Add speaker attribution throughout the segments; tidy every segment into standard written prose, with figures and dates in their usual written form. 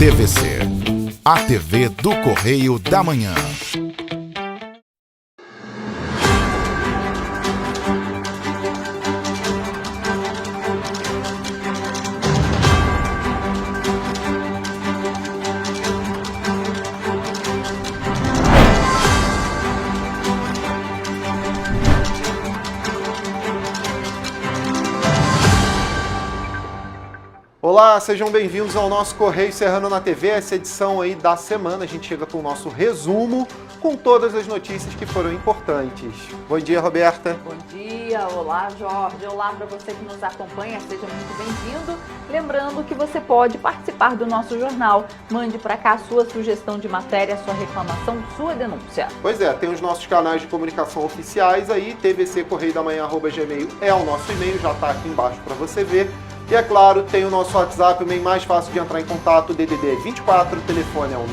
Speaker 1: TVC, a TV do Correio da Manhã.
Speaker 2: Olá, sejam bem-vindos ao nosso Correio Serrano na TV, essa edição aí da semana. A gente chega com o nosso resumo com todas as notícias que foram importantes. Bom dia, Roberta.
Speaker 3: Bom dia, olá, Jorge. Olá para você que nos acompanha, seja muito bem-vindo. Lembrando que você pode participar do nosso jornal. Mande para cá a sua sugestão de matéria, sua reclamação, sua denúncia.
Speaker 2: Pois é, tem os nossos canais de comunicação oficiais aí, tvccorreiodamanhã@gmail é o nosso e-mail, já está aqui embaixo para você ver. E é claro, tem o nosso WhatsApp, o meio mais fácil de entrar em contato, DDD 24, o telefone é o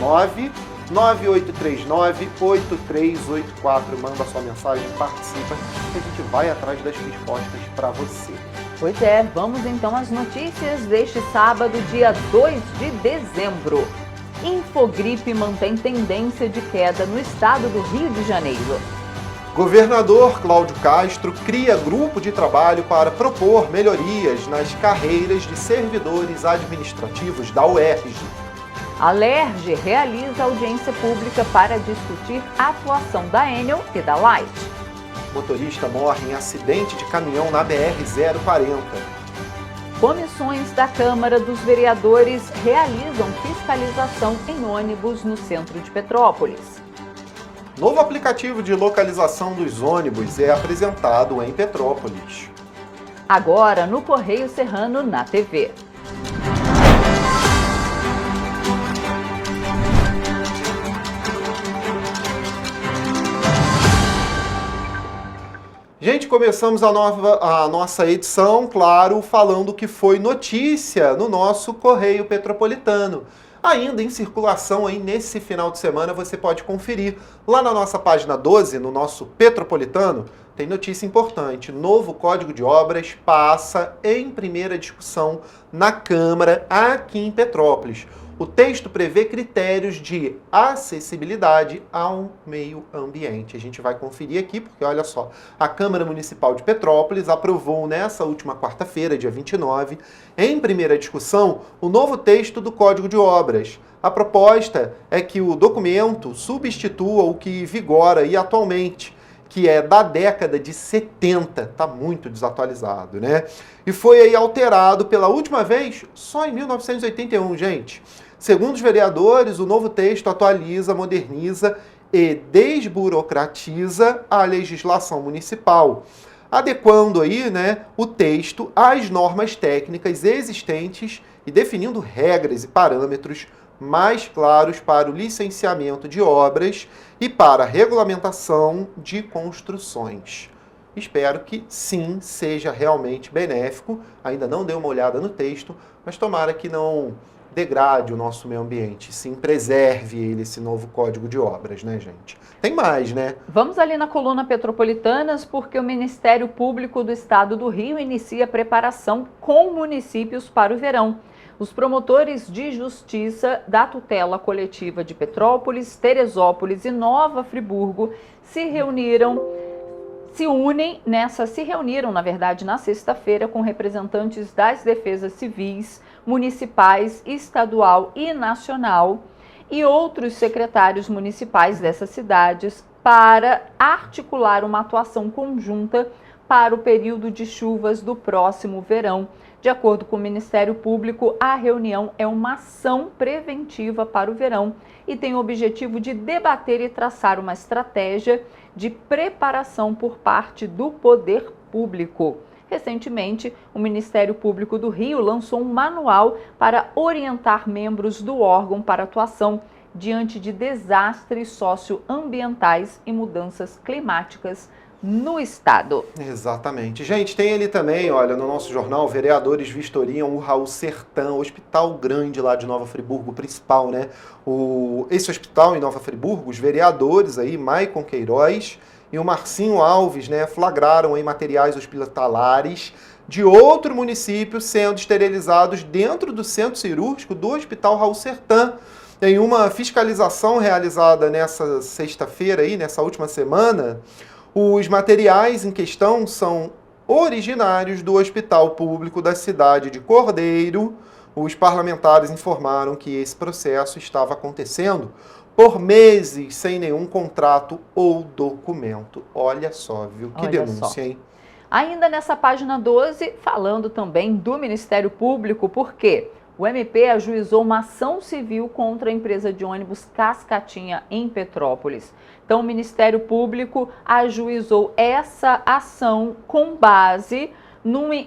Speaker 2: 99839-8384. Manda sua mensagem, participa, que a gente vai atrás das respostas para você.
Speaker 3: Pois é, vamos então às notícias deste sábado, dia 2 de dezembro. Infogripe mantém tendência de queda no estado do Rio de Janeiro.
Speaker 2: Governador Cláudio Castro cria grupo de trabalho para propor melhorias nas carreiras de servidores administrativos da UERJ.
Speaker 3: A LERJ realiza audiência pública para discutir a atuação da Enel e da Light.
Speaker 2: Motorista morre em acidente de caminhão na BR-040.
Speaker 3: Comissões da Câmara dos Vereadores realizam fiscalização em ônibus no centro de Petrópolis.
Speaker 2: Novo aplicativo de localização dos ônibus é apresentado em Petrópolis.
Speaker 3: Agora no Correio Serrano na TV.
Speaker 2: Gente, começamos a nossa edição, claro, falando que foi notícia no nosso Correio Petropolitano. Ainda em circulação aí nesse final de semana, você pode conferir. Lá na nossa página 12, no nosso Petropolitano, tem notícia importante. Novo Código de Obras passa em primeira discussão na Câmara aqui em Petrópolis. O texto prevê critérios de acessibilidade ao meio ambiente. A gente vai conferir aqui, porque olha só, a Câmara Municipal de Petrópolis aprovou nessa última quarta-feira, dia 29, em primeira discussão, o novo texto do Código de Obras. A proposta é que o documento substitua o que vigora aí atualmente, que é da década de 70, está muito desatualizado, né? E foi aí alterado pela última vez só em 1981, gente. Segundo os vereadores, o novo texto atualiza, moderniza e desburocratiza a legislação municipal, adequando aí, né, o texto às normas técnicas existentes e definindo regras e parâmetros mais claros para o licenciamento de obras e para a regulamentação de construções. Espero que sim, seja realmente benéfico. Ainda não dei uma olhada no texto, mas tomara que não degrade o nosso meio ambiente, sim, preserve ele, esse novo Código de Obras, né, gente? Tem mais, né?
Speaker 3: Vamos ali na coluna Petropolitanas, porque o Ministério Público do Estado do Rio inicia preparação com municípios para o verão. Os promotores de justiça da tutela coletiva de Petrópolis, Teresópolis e Nova Friburgo se reuniram na sexta-feira com representantes das defesas civis, municipais, estadual e nacional e outros secretários municipais dessas cidades para articular uma atuação conjunta para o período de chuvas do próximo verão. De acordo com o Ministério Público, a reunião é uma ação preventiva para o verão e tem o objetivo de debater e traçar uma estratégia de preparação por parte do poder público. Recentemente, o Ministério Público do Rio lançou um manual para orientar membros do órgão para atuação diante de desastres socioambientais e mudanças climáticas no estado.
Speaker 2: Exatamente. Gente, tem ali também, olha, no nosso jornal, vereadores vistoriam o Raul Sertã, hospital grande lá de Nova Friburgo, principal, né? Esse hospital em Nova Friburgo, os vereadores aí, Maicon Queiroz e o Marcinho Alves, né, flagraram em materiais hospitalares de outro município sendo esterilizados dentro do centro cirúrgico do Hospital Raul Sertan. Em uma fiscalização realizada nessa sexta-feira, nessa última semana, os materiais em questão são originários do Hospital Público da cidade de Cordeiro. Os parlamentares informaram que esse processo estava acontecendo por meses sem nenhum contrato ou documento. Olha só, viu? Que denúncia, hein?
Speaker 3: Ainda nessa página 12, falando também do Ministério Público, porque o MP ajuizou uma ação civil contra a empresa de ônibus Cascatinha, em Petrópolis. Então, o Ministério Público ajuizou essa ação com base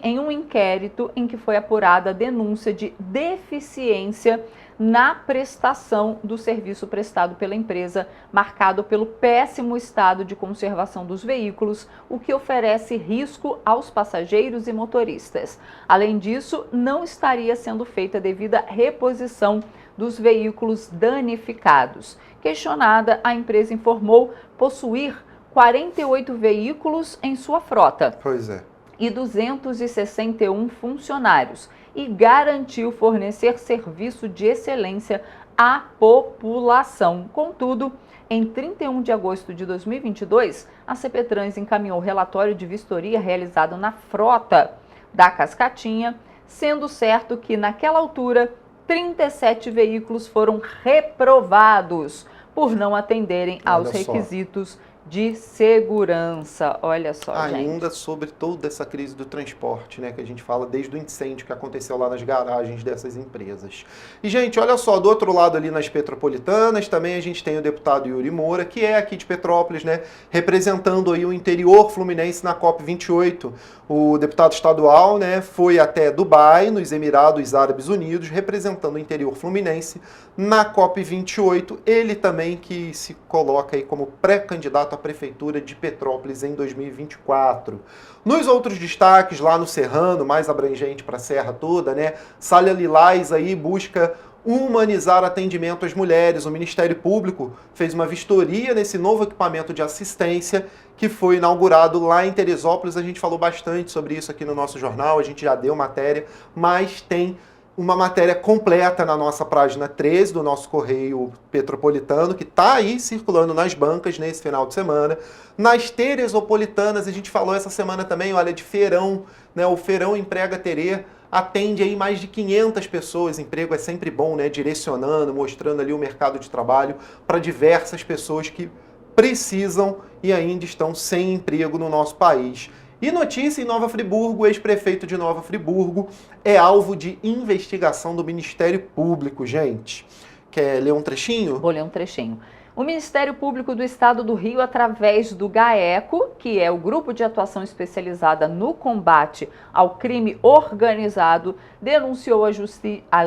Speaker 3: em um inquérito em que foi apurada a denúncia de deficiência na prestação do serviço prestado pela empresa, marcado pelo péssimo estado de conservação dos veículos, o que oferece risco aos passageiros e motoristas. Além disso, não estaria sendo feita a devida reposição dos veículos danificados. Questionada, a empresa informou possuir 48 veículos em sua frota.
Speaker 2: Pois é.
Speaker 3: E 261 funcionários, e garantiu fornecer serviço de excelência à população. Contudo, em 31 de agosto de 2022, a CPTrans encaminhou relatório de vistoria realizado na frota da Cascatinha, sendo certo que, naquela altura, 37 veículos foram reprovados por não atenderem aos requisitos de segurança. Olha só,
Speaker 2: ainda
Speaker 3: gente.
Speaker 2: Sobre toda essa crise do transporte, né, que a gente fala desde o incêndio que aconteceu lá nas garagens dessas empresas. E, gente, olha só, do outro lado ali nas Petropolitanas, também a gente tem o deputado Yuri Moura, que é aqui de Petrópolis, né, representando aí o interior fluminense na COP28. O deputado estadual, né, foi até Dubai, nos Emirados Árabes Unidos, representando o interior fluminense na COP28. Ele também que se coloca aí como pré-candidato à Prefeitura de Petrópolis em 2024. Nos outros destaques, lá no Serrano, mais abrangente para a Serra toda, né? Salha Lilás aí busca humanizar atendimento às mulheres. O Ministério Público fez uma vistoria nesse novo equipamento de assistência que foi inaugurado lá em Teresópolis. A gente falou bastante sobre isso aqui no nosso jornal, a gente já deu matéria, mas tem uma matéria completa na nossa página 13 do nosso Correio Petropolitano, que está aí circulando nas bancas nesse final de semana. Nas Teresopolitanas, a gente falou essa semana também, olha, de feirão, né? O Feirão Emprega Terê atende aí mais de 500 pessoas. Emprego é sempre bom, né? Direcionando, mostrando ali o mercado de trabalho para diversas pessoas que precisam e ainda estão sem emprego no nosso país. E notícia em Nova Friburgo: o ex-prefeito de Nova Friburgo é alvo de investigação do Ministério Público, gente. Quer ler um trechinho?
Speaker 3: Vou ler um trechinho. O Ministério Público do Estado do Rio, através do GAECO, que é o Grupo de Atuação Especializada no Combate ao Crime Organizado, denunciou à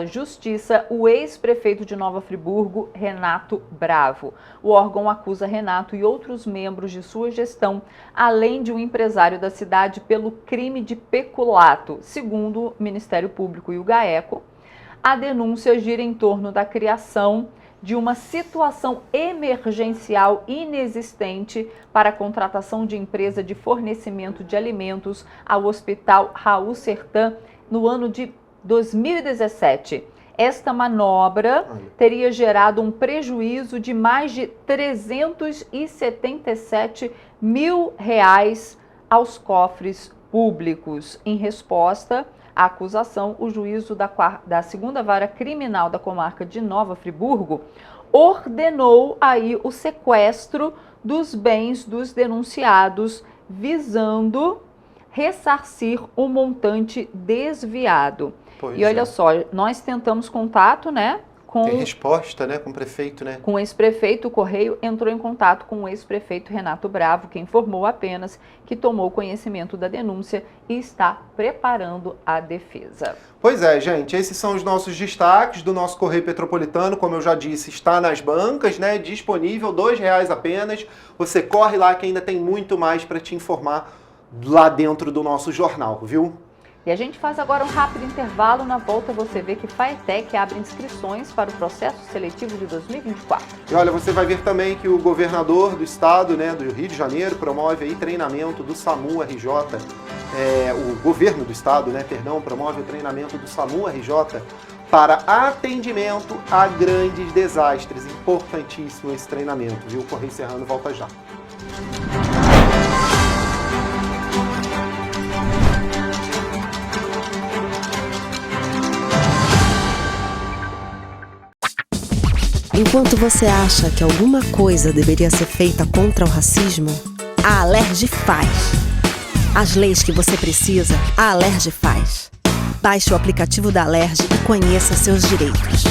Speaker 3: Justiça o ex-prefeito de Nova Friburgo, Renato Bravo. O órgão acusa Renato e outros membros de sua gestão, além de um empresário da cidade, pelo crime de peculato. Segundo o Ministério Público e o GAECO, a denúncia gira em torno da criação de uma situação emergencial inexistente para a contratação de empresa de fornecimento de alimentos ao Hospital Raul Sertan no ano de 2017. Esta manobra teria gerado um prejuízo de mais de R$377 mil aos cofres públicos. Em resposta à acusação, o juízo da segunda vara criminal da comarca de Nova Friburgo ordenou aí o sequestro dos bens dos denunciados, visando ressarcir o montante desviado. E olha só, nós tentamos contato, né?
Speaker 2: Tem resposta, né, com o prefeito, né?
Speaker 3: Com o ex-prefeito, o Correio entrou em contato com o ex-prefeito Renato Bravo, que informou apenas que tomou conhecimento da denúncia e está preparando a defesa.
Speaker 2: Pois é, gente, esses são os nossos destaques do nosso Correio Petropolitano. Como eu já disse, está nas bancas, né? Disponível, R$2 apenas. Você corre lá que ainda tem muito mais para te informar lá dentro do nosso jornal, viu?
Speaker 3: E a gente faz agora um rápido intervalo. Na volta você vê que Faetec abre inscrições para o processo seletivo de 2024.
Speaker 2: E olha, você vai ver também que o governador do estado, né, do Rio de Janeiro, promove aí treinamento do SAMU RJ. o governo do estado, promove o treinamento do SAMU RJ para atendimento a grandes desastres. Importantíssimo esse treinamento, viu? O Correio Serrano volta já.
Speaker 4: Enquanto você acha que alguma coisa deveria ser feita contra o racismo, a Alerj faz. As leis que você precisa, a Alerj faz. Baixe o aplicativo da Alerj e conheça seus direitos.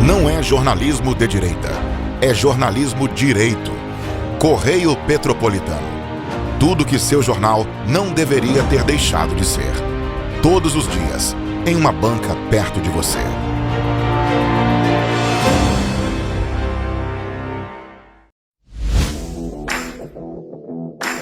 Speaker 1: Não é jornalismo de direita, é jornalismo direito. Correio Petropolitano. Tudo que seu jornal não deveria ter deixado de ser. Todos os dias, em uma banca perto de você.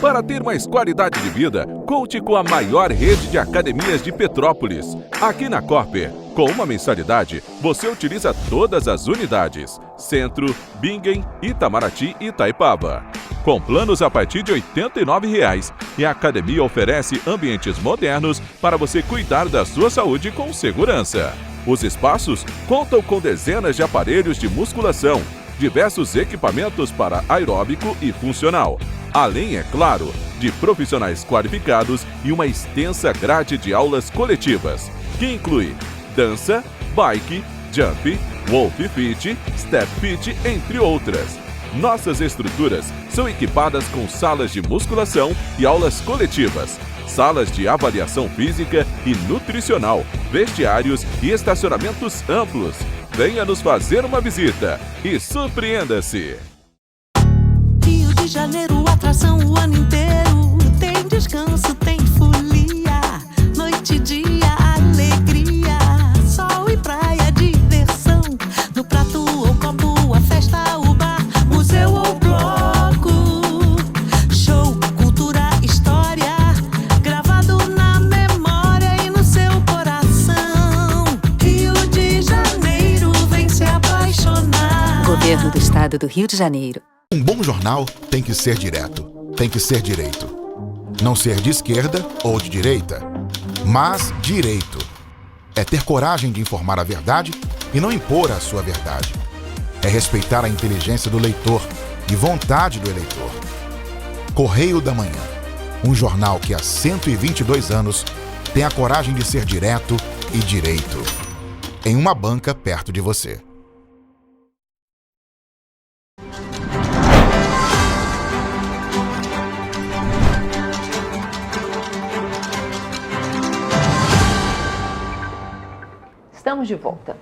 Speaker 5: Para ter mais qualidade de vida, conte com a maior rede de academias de Petrópolis. Aqui na Corper, com uma mensalidade, você utiliza todas as unidades: Centro, Bingen, Itamaraty e Itaipava. Com planos a partir de R$ 89,00, e a academia oferece ambientes modernos para você cuidar da sua saúde com segurança. Os espaços contam com dezenas de aparelhos de musculação, diversos equipamentos para aeróbico e funcional, além, é claro, de profissionais qualificados e uma extensa grade de aulas coletivas, que inclui dança, bike, jump, wolf fit, step fit, entre outras. Nossas estruturas são equipadas com salas de musculação e aulas coletivas, salas de avaliação física e nutricional, vestiários e estacionamentos amplos. Venha nos fazer uma visita e surpreenda-se!
Speaker 6: Rio de Janeiro, atração o ano inteiro. Tem descanso, tem folia, noite e dia, alegria, sol e praia, diversão. No prato ou copo, a festa, o bar, museu ou bloco. Show, cultura, história, gravado na memória e no seu coração. Rio de Janeiro, vem se apaixonar.
Speaker 7: Governo do Estado do Rio de Janeiro.
Speaker 1: Um bom jornal tem que ser direto, tem que ser direito. Não ser de esquerda ou de direita, mas direito. É ter coragem de informar a verdade e não impor a sua verdade. É respeitar a inteligência do leitor e vontade do eleitor. Correio da Manhã, um jornal que há 122 anos tem a coragem de ser direto e direito. Em uma banca perto de você.
Speaker 3: Estamos de volta.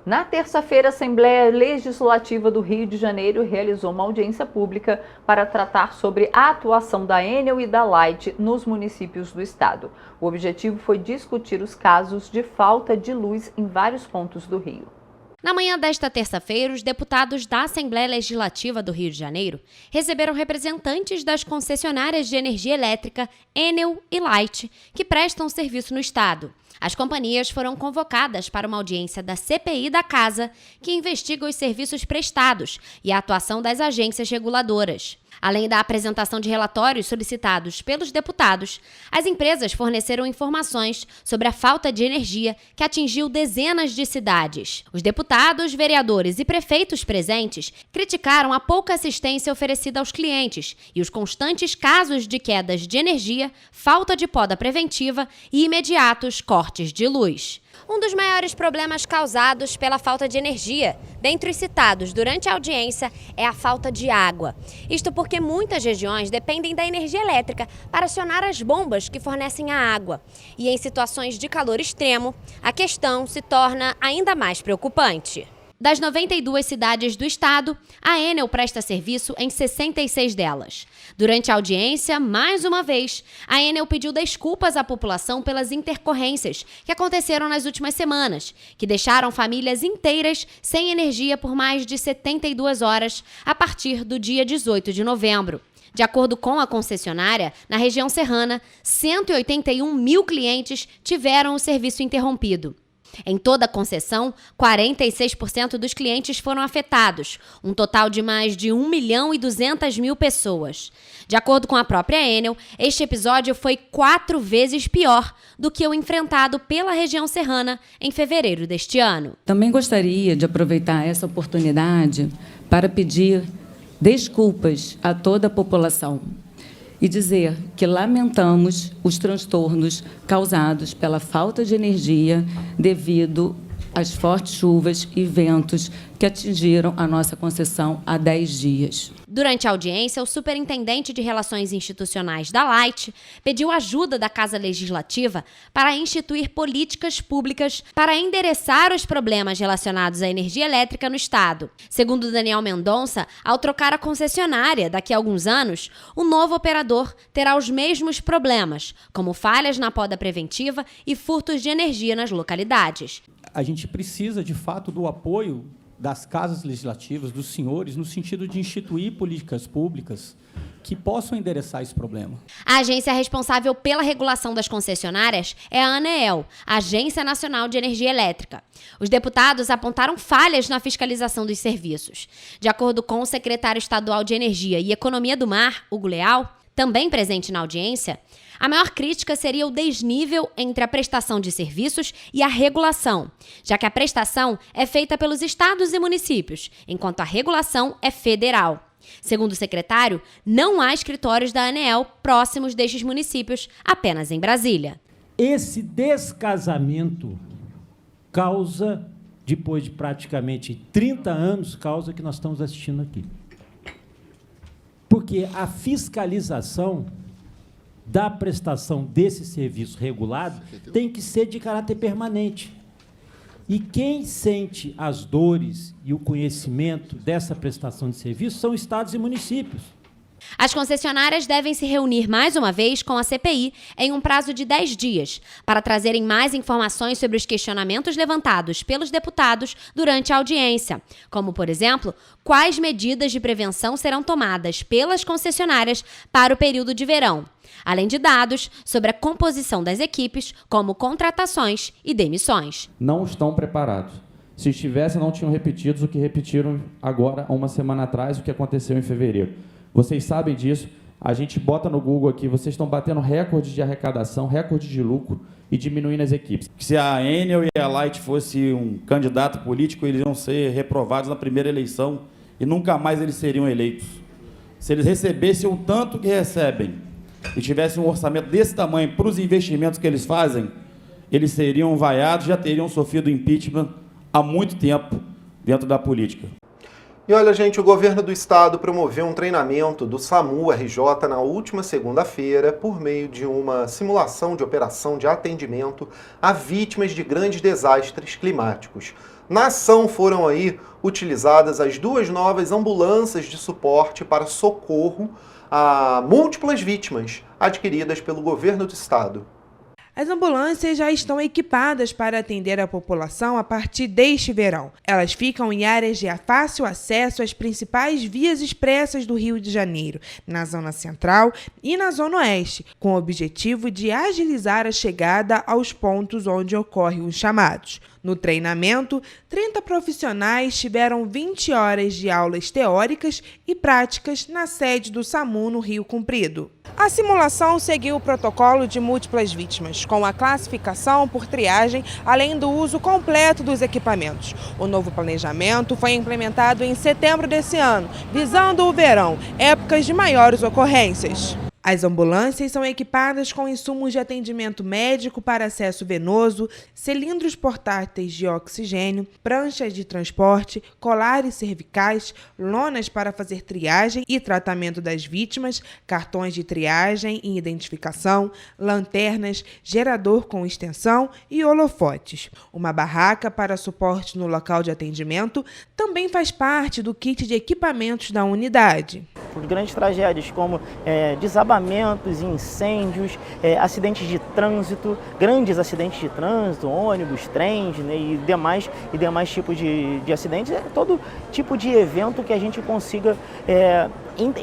Speaker 3: Na terça-feira, a Assembleia Legislativa do Rio de Janeiro realizou uma audiência pública para tratar sobre a atuação da Enel e da Light nos municípios do estado. O objetivo foi discutir os casos de falta de luz em vários pontos do Rio.
Speaker 8: Na manhã desta terça-feira, os deputados da Assembleia Legislativa do Rio de Janeiro receberam representantes das concessionárias de energia elétrica Enel e Light, que prestam serviço no estado. As companhias foram convocadas para uma audiência da CPI da Casa, que investiga os serviços prestados e a atuação das agências reguladoras. Além da apresentação de relatórios solicitados pelos deputados, as empresas forneceram informações sobre a falta de energia que atingiu dezenas de cidades. Os deputados, vereadores e prefeitos presentes criticaram a pouca assistência oferecida aos clientes e os constantes casos de quedas de energia, falta de poda preventiva e imediatos cortes de luz. Um dos maiores problemas causados pela falta de energia, dentre os citados durante a audiência, é a falta de água. Isto porque muitas regiões dependem da energia elétrica para acionar as bombas que fornecem a água. E em situações de calor extremo, a questão se torna ainda mais preocupante. Das 92 cidades do estado, a Enel presta serviço em 66 delas. Durante a audiência, mais uma vez, a Enel pediu desculpas à população pelas intercorrências que aconteceram nas últimas semanas, que deixaram famílias inteiras sem energia por mais de 72 horas a partir do dia 18 de novembro. De acordo com a concessionária, na região serrana, 181 mil clientes tiveram o serviço interrompido. Em toda a concessão, 46% dos clientes foram afetados, um total de mais de 1.200.000 pessoas. De acordo com a própria Enel, este episódio foi 4 vezes pior do que o enfrentado pela região serrana em fevereiro deste ano.
Speaker 9: Também gostaria de aproveitar essa oportunidade para pedir desculpas a toda a população e dizer que lamentamos os transtornos causados pela falta de energia devido às fortes chuvas e ventos que atingiram a nossa concessão há 10 dias.
Speaker 8: Durante a audiência, o superintendente de Relações Institucionais da Light pediu ajuda da Casa Legislativa para instituir políticas públicas para endereçar os problemas relacionados à energia elétrica no Estado. Segundo Daniel Mendonça, ao trocar a concessionária daqui a alguns anos, o novo operador terá os mesmos problemas, como falhas na poda preventiva e furtos de energia nas localidades.
Speaker 10: A gente precisa, de fato, do apoio das casas legislativas, dos senhores, no sentido de instituir políticas públicas que possam endereçar esse problema.
Speaker 8: A agência responsável pela regulação das concessionárias é a ANEEL, Agência Nacional de Energia Elétrica. Os deputados apontaram falhas na fiscalização dos serviços. De acordo com o secretário estadual de Energia e Economia do Mar, Hugo Leal, também presente na audiência, a maior crítica seria o desnível entre a prestação de serviços e a regulação, já que a prestação é feita pelos estados e municípios, enquanto a regulação é federal. Segundo o secretário, não há escritórios da ANEEL próximos destes municípios, apenas em Brasília.
Speaker 11: Esse descasamento causa, depois de praticamente 30 anos, causa que nós estamos assistindo aqui. Porque a fiscalização da prestação desse serviço regulado tem que ser de caráter permanente. E quem sente as dores e o conhecimento dessa prestação de serviço são estados e municípios.
Speaker 8: As concessionárias devem se reunir mais uma vez com a CPI em um prazo de 10 dias, para trazerem mais informações sobre os questionamentos levantados pelos deputados durante a audiência, como, por exemplo, quais medidas de prevenção serão tomadas pelas concessionárias para o período de verão, além de dados sobre a composição das equipes, como contratações e demissões.
Speaker 12: Não estão preparados. Se estivessem, não tinham repetido o que repetiram agora, há uma semana atrás, o que aconteceu em fevereiro. Vocês sabem disso, a gente bota no Google aqui, vocês estão batendo recorde de arrecadação, recorde de lucro e diminuindo as equipes.
Speaker 13: Se a Enel e a Light fosse um candidato político, eles iam ser reprovados na primeira eleição e nunca mais eles seriam eleitos. Se eles recebessem o tanto que recebem e tivessem um orçamento desse tamanho para os investimentos que eles fazem, eles seriam vaiados, já teriam sofrido impeachment há muito tempo dentro da política.
Speaker 2: E olha, gente, o governo do estado promoveu um treinamento do SAMU-RJ na última segunda-feira por meio de uma simulação de operação de atendimento a vítimas de grandes desastres climáticos. Na ação foram aí utilizadas as 2 novas ambulâncias de suporte para socorro a múltiplas vítimas adquiridas pelo governo do estado.
Speaker 14: As ambulâncias já estão equipadas para atender a população a partir deste verão. Elas ficam em áreas de fácil acesso às principais vias expressas do Rio de Janeiro, na Zona Central e na Zona Oeste, com o objetivo de agilizar a chegada aos pontos onde ocorrem os chamados. No treinamento, 30 profissionais tiveram 20 horas de aulas teóricas e práticas na sede do SAMU no Rio Comprido. A simulação seguiu o protocolo de múltiplas vítimas, com a classificação por triagem, além do uso completo dos equipamentos. O novo planejamento foi implementado em setembro desse ano, visando o verão, épocas de maiores ocorrências. As ambulâncias são equipadas com insumos de atendimento médico para acesso venoso, cilindros portáteis de oxigênio, pranchas de transporte, colares cervicais, lonas para fazer triagem e tratamento das vítimas, cartões de triagem e identificação, lanternas, gerador com extensão e holofotes. Uma barraca para suporte no local de atendimento também faz parte do kit de equipamentos da unidade.
Speaker 15: Por grandes tragédias como desabamentos, incêndios, acidentes de trânsito, grandes acidentes de trânsito, ônibus, trens, né, e demais tipos de acidentes, todo tipo de evento que a gente consiga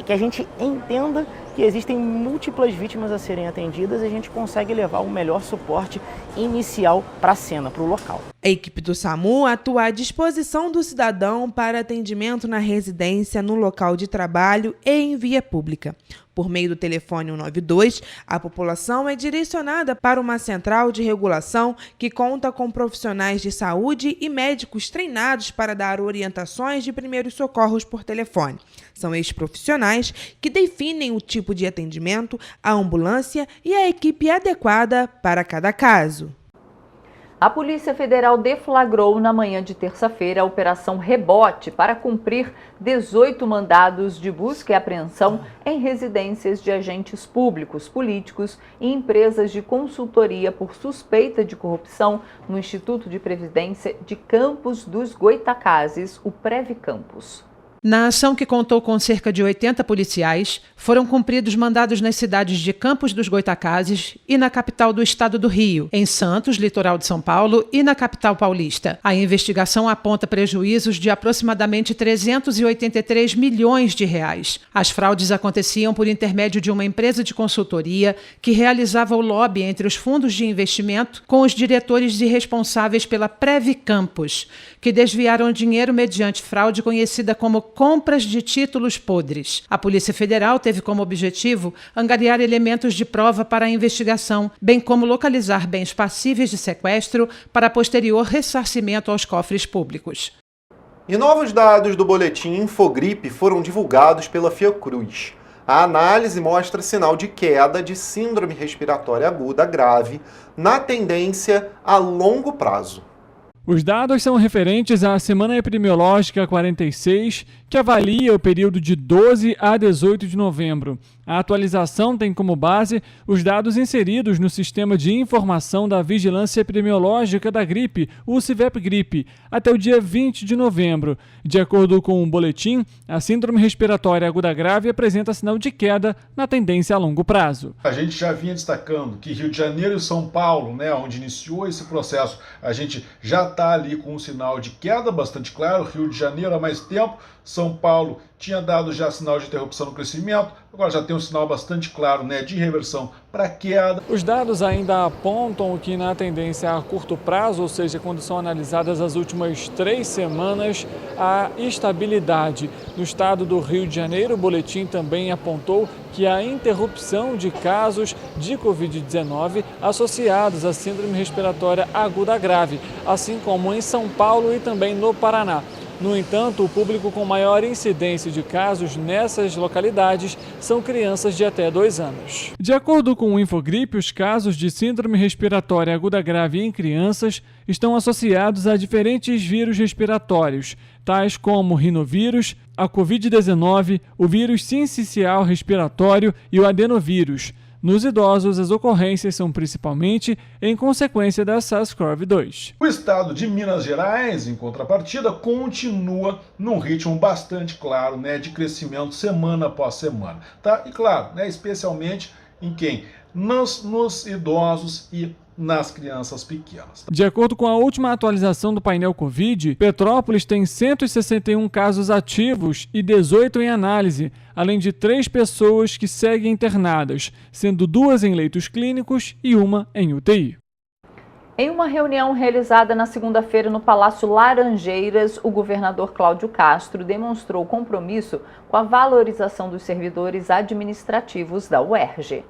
Speaker 15: que a gente entenda que existem múltiplas vítimas a serem atendidas e a gente consegue levar o melhor suporte inicial para a cena, para o local.
Speaker 14: A equipe do SAMU atua à disposição do cidadão para atendimento na residência, no local de trabalho e em via pública. Por meio do telefone 192, a população é direcionada para uma central de regulação que conta com profissionais de saúde e médicos treinados para dar orientações de primeiros socorros por telefone. São estes profissionais que definem o tipo de atendimento, a ambulância e a equipe adequada para cada caso.
Speaker 3: A Polícia Federal deflagrou na manhã de terça-feira a Operação Rebote para cumprir 18 mandados de busca e apreensão em residências de agentes públicos, políticos e empresas de consultoria por suspeita de corrupção no Instituto de Previdência de Campos dos Goitacazes, o Previcampos.
Speaker 16: Na ação, que contou com cerca de 80 policiais, foram cumpridos mandados nas cidades de Campos dos Goitacazes e na capital do estado do Rio, em Santos, litoral de São Paulo, e na capital paulista. A investigação aponta prejuízos de aproximadamente 383 milhões de reais. As fraudes aconteciam por intermédio de uma empresa de consultoria que realizava o lobby entre os fundos de investimento com os diretores e responsáveis pela Previcampos, que desviaram dinheiro mediante fraude conhecida como compras de títulos podres. A Polícia Federal teve como objetivo angariar elementos de prova para a investigação, bem como localizar bens passíveis de sequestro para posterior ressarcimento aos cofres públicos.
Speaker 2: E novos dados do boletim Infogripe foram divulgados pela Fiocruz. A análise mostra sinal de queda de síndrome respiratória aguda grave na tendência a longo prazo.
Speaker 17: Os dados são referentes à Semana Epidemiológica 46, que avalia o período de 12 a 18 de novembro. A atualização tem como base os dados inseridos no Sistema de Informação da Vigilância Epidemiológica da Gripe, o CIVEP-Gripe, até o dia 20 de novembro. De acordo com o boletim, a síndrome respiratória aguda grave apresenta sinal de queda na tendência a longo prazo.
Speaker 18: A gente já vinha destacando que Rio de Janeiro e São Paulo, onde iniciou esse processo, a gente já está ali com um sinal de queda bastante claro. Rio de Janeiro há mais tempo, São Paulo tinha dado já sinal de interrupção no crescimento, agora já tem um sinal bastante claro de reversão para queda.
Speaker 17: Os dados ainda apontam que na tendência a curto prazo, ou seja, quando são analisadas as últimas 3 semanas, há estabilidade. No estado do Rio de Janeiro, o boletim também apontou que a interrupção de casos de Covid-19 associados à síndrome respiratória aguda grave, assim como em São Paulo e também no Paraná. No entanto, o público com maior incidência de casos nessas localidades são crianças de até 2 anos. De acordo com o Infogripe, os casos de síndrome respiratória aguda grave em crianças estão associados a diferentes vírus respiratórios, tais como o rinovírus, a Covid-19, o vírus sincicial respiratório e o adenovírus. Nos idosos, as ocorrências são principalmente em consequência da SARS-CoV-2.
Speaker 18: O estado de Minas Gerais, em contrapartida, continua num ritmo bastante claro de crescimento semana após semana. E claro, especialmente em quem? Nos idosos e nas crianças pequenas.
Speaker 17: De acordo com a última atualização do painel Covid, Petrópolis tem 161 casos ativos e 18 em análise, além de 3 pessoas que seguem internadas, sendo 2 em leitos clínicos e 1 em UTI.
Speaker 3: Em uma reunião realizada na segunda-feira no Palácio Laranjeiras, o governador Cláudio Castro demonstrou compromisso com a valorização dos servidores administrativos da UERJ.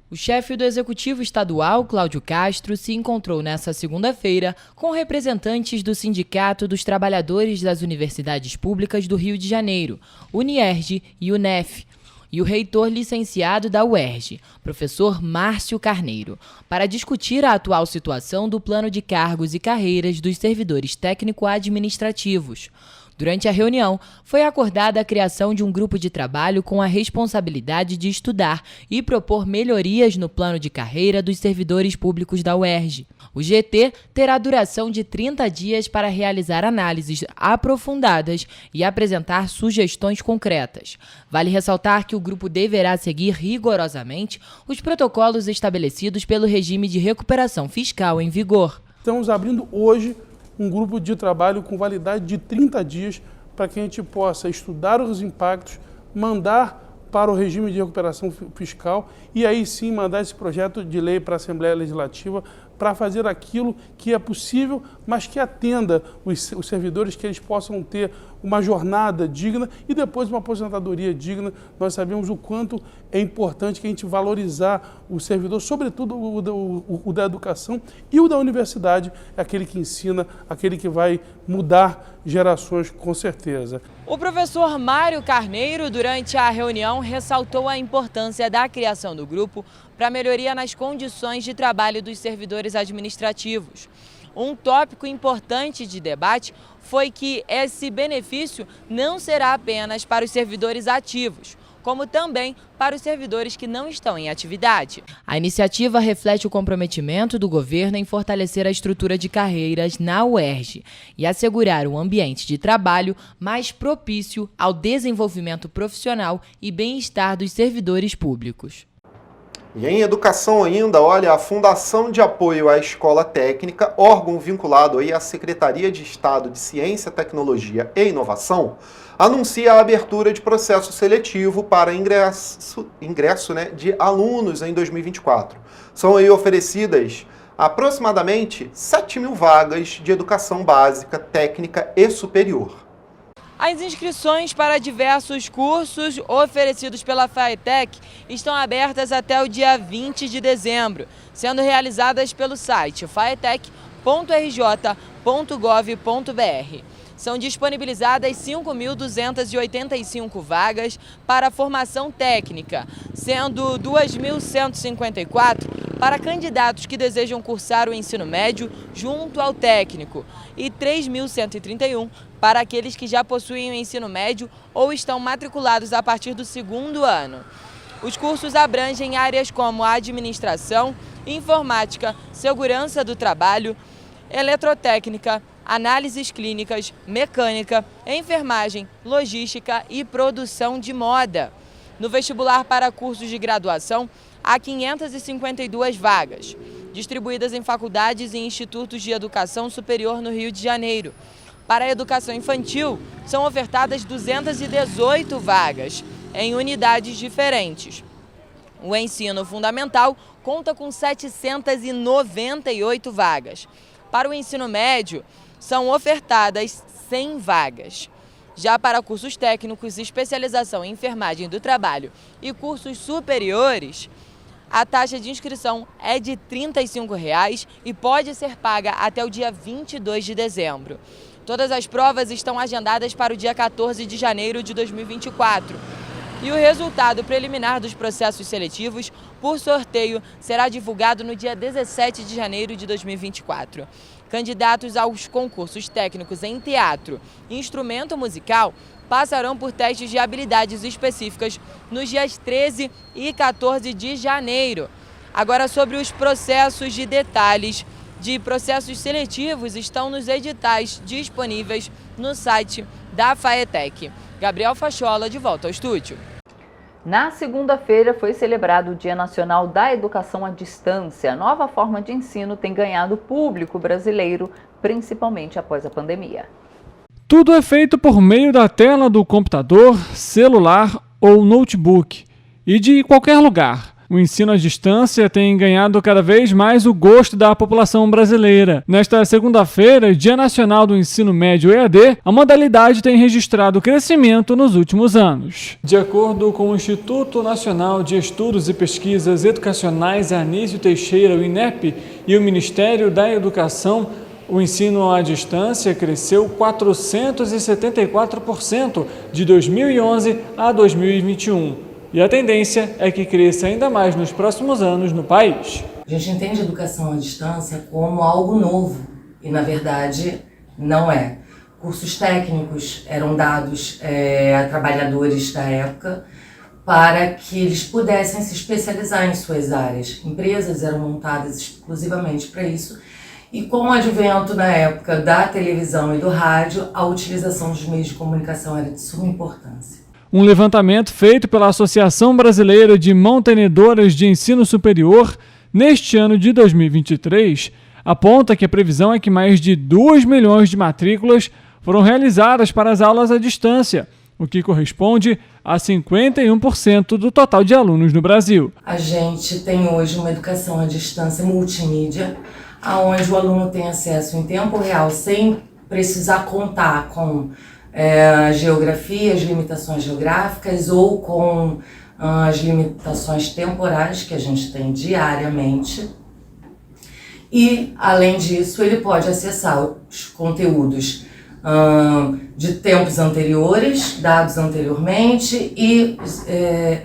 Speaker 19: O chefe do Executivo Estadual, Cláudio Castro, se encontrou nesta segunda-feira com representantes do Sindicato dos Trabalhadores das Universidades Públicas do Rio de Janeiro, UniERJ e UNEF, e o reitor licenciado da UERJ, professor Márcio Carneiro, para discutir a atual situação do plano de cargos e carreiras dos servidores técnico-administrativos. Durante a reunião, foi acordada a criação de um grupo de trabalho com a responsabilidade de estudar e propor melhorias no plano de carreira dos servidores públicos da UERJ. O GT terá duração de 30 dias para realizar análises aprofundadas e apresentar sugestões concretas. Vale ressaltar que o grupo deverá seguir rigorosamente os protocolos estabelecidos pelo regime de recuperação fiscal em vigor.
Speaker 20: Estamos abrindo hoje um grupo de trabalho com validade de 30 dias para que a gente possa estudar os impactos mandar para o regime de recuperação fiscal e aí sim mandar esse projeto de lei para a Assembleia Legislativa para fazer aquilo que é possível, mas que atenda os servidores, que eles possam ter uma jornada digna e depois uma aposentadoria digna. Nós sabemos o quanto é importante que a gente valorizar o servidor, sobretudo o da educação, e o da universidade, aquele que ensina, aquele que vai mudar gerações, com certeza.
Speaker 19: O professor Mário Carneiro, durante a reunião, ressaltou a importância da criação do grupo para melhoria nas condições de trabalho dos servidores administrativos. Um tópico importante de debate foi que esse benefício não será apenas para os servidores ativos, como também para os servidores que não estão em atividade. A iniciativa reflete o comprometimento do governo em fortalecer a estrutura de carreiras na UERJ e assegurar um ambiente de trabalho mais propício ao desenvolvimento profissional e bem-estar dos servidores públicos.
Speaker 2: E em educação ainda, olha, a Fundação de Apoio à Escola Técnica, órgão vinculado aí à Secretaria de Estado de Ciência, Tecnologia e Inovação, anuncia a abertura de processo seletivo para ingresso de alunos em 2024. São aí oferecidas aproximadamente 7.000 vagas de educação básica, técnica e superior.
Speaker 19: As inscrições para diversos cursos oferecidos pela FAETEC estão abertas até o dia 20 de dezembro, sendo realizadas pelo site faetec.rj.gov.br. São disponibilizadas 5.285 vagas para formação técnica, sendo 2.154 para candidatos que desejam cursar o ensino médio junto ao técnico e 3.131 para aqueles que já possuem o ensino médio ou estão matriculados a partir do segundo ano. Os cursos abrangem áreas como administração, informática, segurança do trabalho, eletrotécnica, análises clínicas, mecânica, enfermagem, logística e produção de moda. No vestibular para cursos de graduação, há 552 vagas, distribuídas em faculdades e institutos de educação superior no Rio de Janeiro. Para a educação infantil, são ofertadas 218 vagas, em unidades diferentes. O ensino fundamental conta com 798 vagas. Para o ensino médio, são ofertadas 100 vagas. Já para cursos técnicos, especialização em enfermagem do trabalho e cursos superiores, a taxa de inscrição é de R$ 35,00 e pode ser paga até o dia 22 de dezembro. Todas as provas estão agendadas para o dia 14 de janeiro de 2024. E o resultado preliminar dos processos seletivos, por sorteio, será divulgado no dia 17 de janeiro de 2024. Candidatos aos concursos técnicos em teatro e instrumento musical passarão por testes de habilidades específicas nos dias 13 e 14 de janeiro. Agora, sobre os processos de detalhes de processos seletivos estão nos editais disponíveis no site da FAETEC. Gabriel Fachola, de volta ao estúdio.
Speaker 3: Na segunda-feira foi celebrado o Dia Nacional da Educação à Distância. A nova forma de ensino tem ganhado público brasileiro, principalmente após a pandemia.
Speaker 17: Tudo é feito por meio da tela do computador, celular ou notebook e de qualquer lugar. O ensino à distância tem ganhado cada vez mais o gosto da população brasileira. Nesta segunda-feira, Dia Nacional do Ensino Médio EAD, a modalidade tem registrado crescimento nos últimos anos. De acordo com o Instituto Nacional de Estudos e Pesquisas Educacionais Anísio Teixeira, o INEP, e o Ministério da Educação, o ensino à distância cresceu 474% de 2011 a 2021. E a tendência é que cresça ainda mais nos próximos anos no país.
Speaker 21: A gente entende a educação à distância como algo novo e, na verdade, não é. Cursos técnicos eram dados a trabalhadores da época para que eles pudessem se especializar em suas áreas. Empresas eram montadas exclusivamente para isso. E com o advento, na época, da televisão e do rádio, a utilização dos meios de comunicação era de suma importância.
Speaker 17: Um levantamento feito pela Associação Brasileira de Mantenedoras de Ensino Superior, neste ano de 2023, aponta que a previsão é que mais de 2 milhões de matrículas foram realizadas para as aulas à distância, o que corresponde a 51% do total de alunos no Brasil.
Speaker 21: A gente tem hoje uma educação à distância multimídia, onde o aluno tem acesso em tempo real, sem precisar contar com geografia, as limitações geográficas ou com as limitações temporais que a gente tem diariamente. E, além disso, ele pode acessar os conteúdos de tempos anteriores, dados anteriormente, e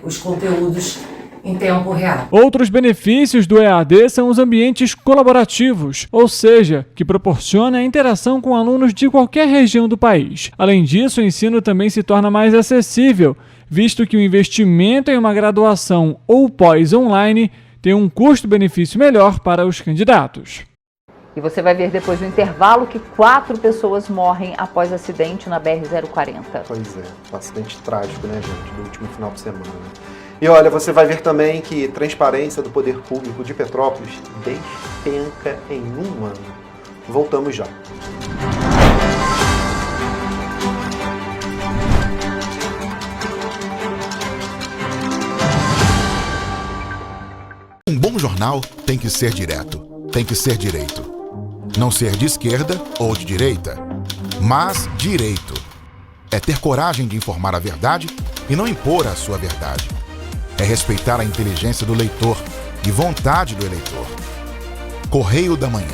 Speaker 21: os conteúdos em tempo real.
Speaker 17: Outros benefícios do EAD são os ambientes colaborativos, ou seja, que proporciona a interação com alunos de qualquer região do país. Além disso, o ensino também se torna mais acessível, visto que o investimento em uma graduação ou pós online tem um custo-benefício melhor para os candidatos.
Speaker 3: E você vai ver depois do intervalo que 4 pessoas morrem após acidente na BR-040.
Speaker 2: Pois é, um acidente trágico, né, gente, do último final de semana. E olha, você vai ver também que transparência do poder público de Petrópolis despenca em um ano. Voltamos já.
Speaker 1: Um bom jornal tem que ser direto, tem que ser direito. Não ser de esquerda ou de direita, mas direito. É ter coragem de informar a verdade e não impor a sua verdade. É respeitar a inteligência do leitor e vontade do eleitor. Correio da Manhã,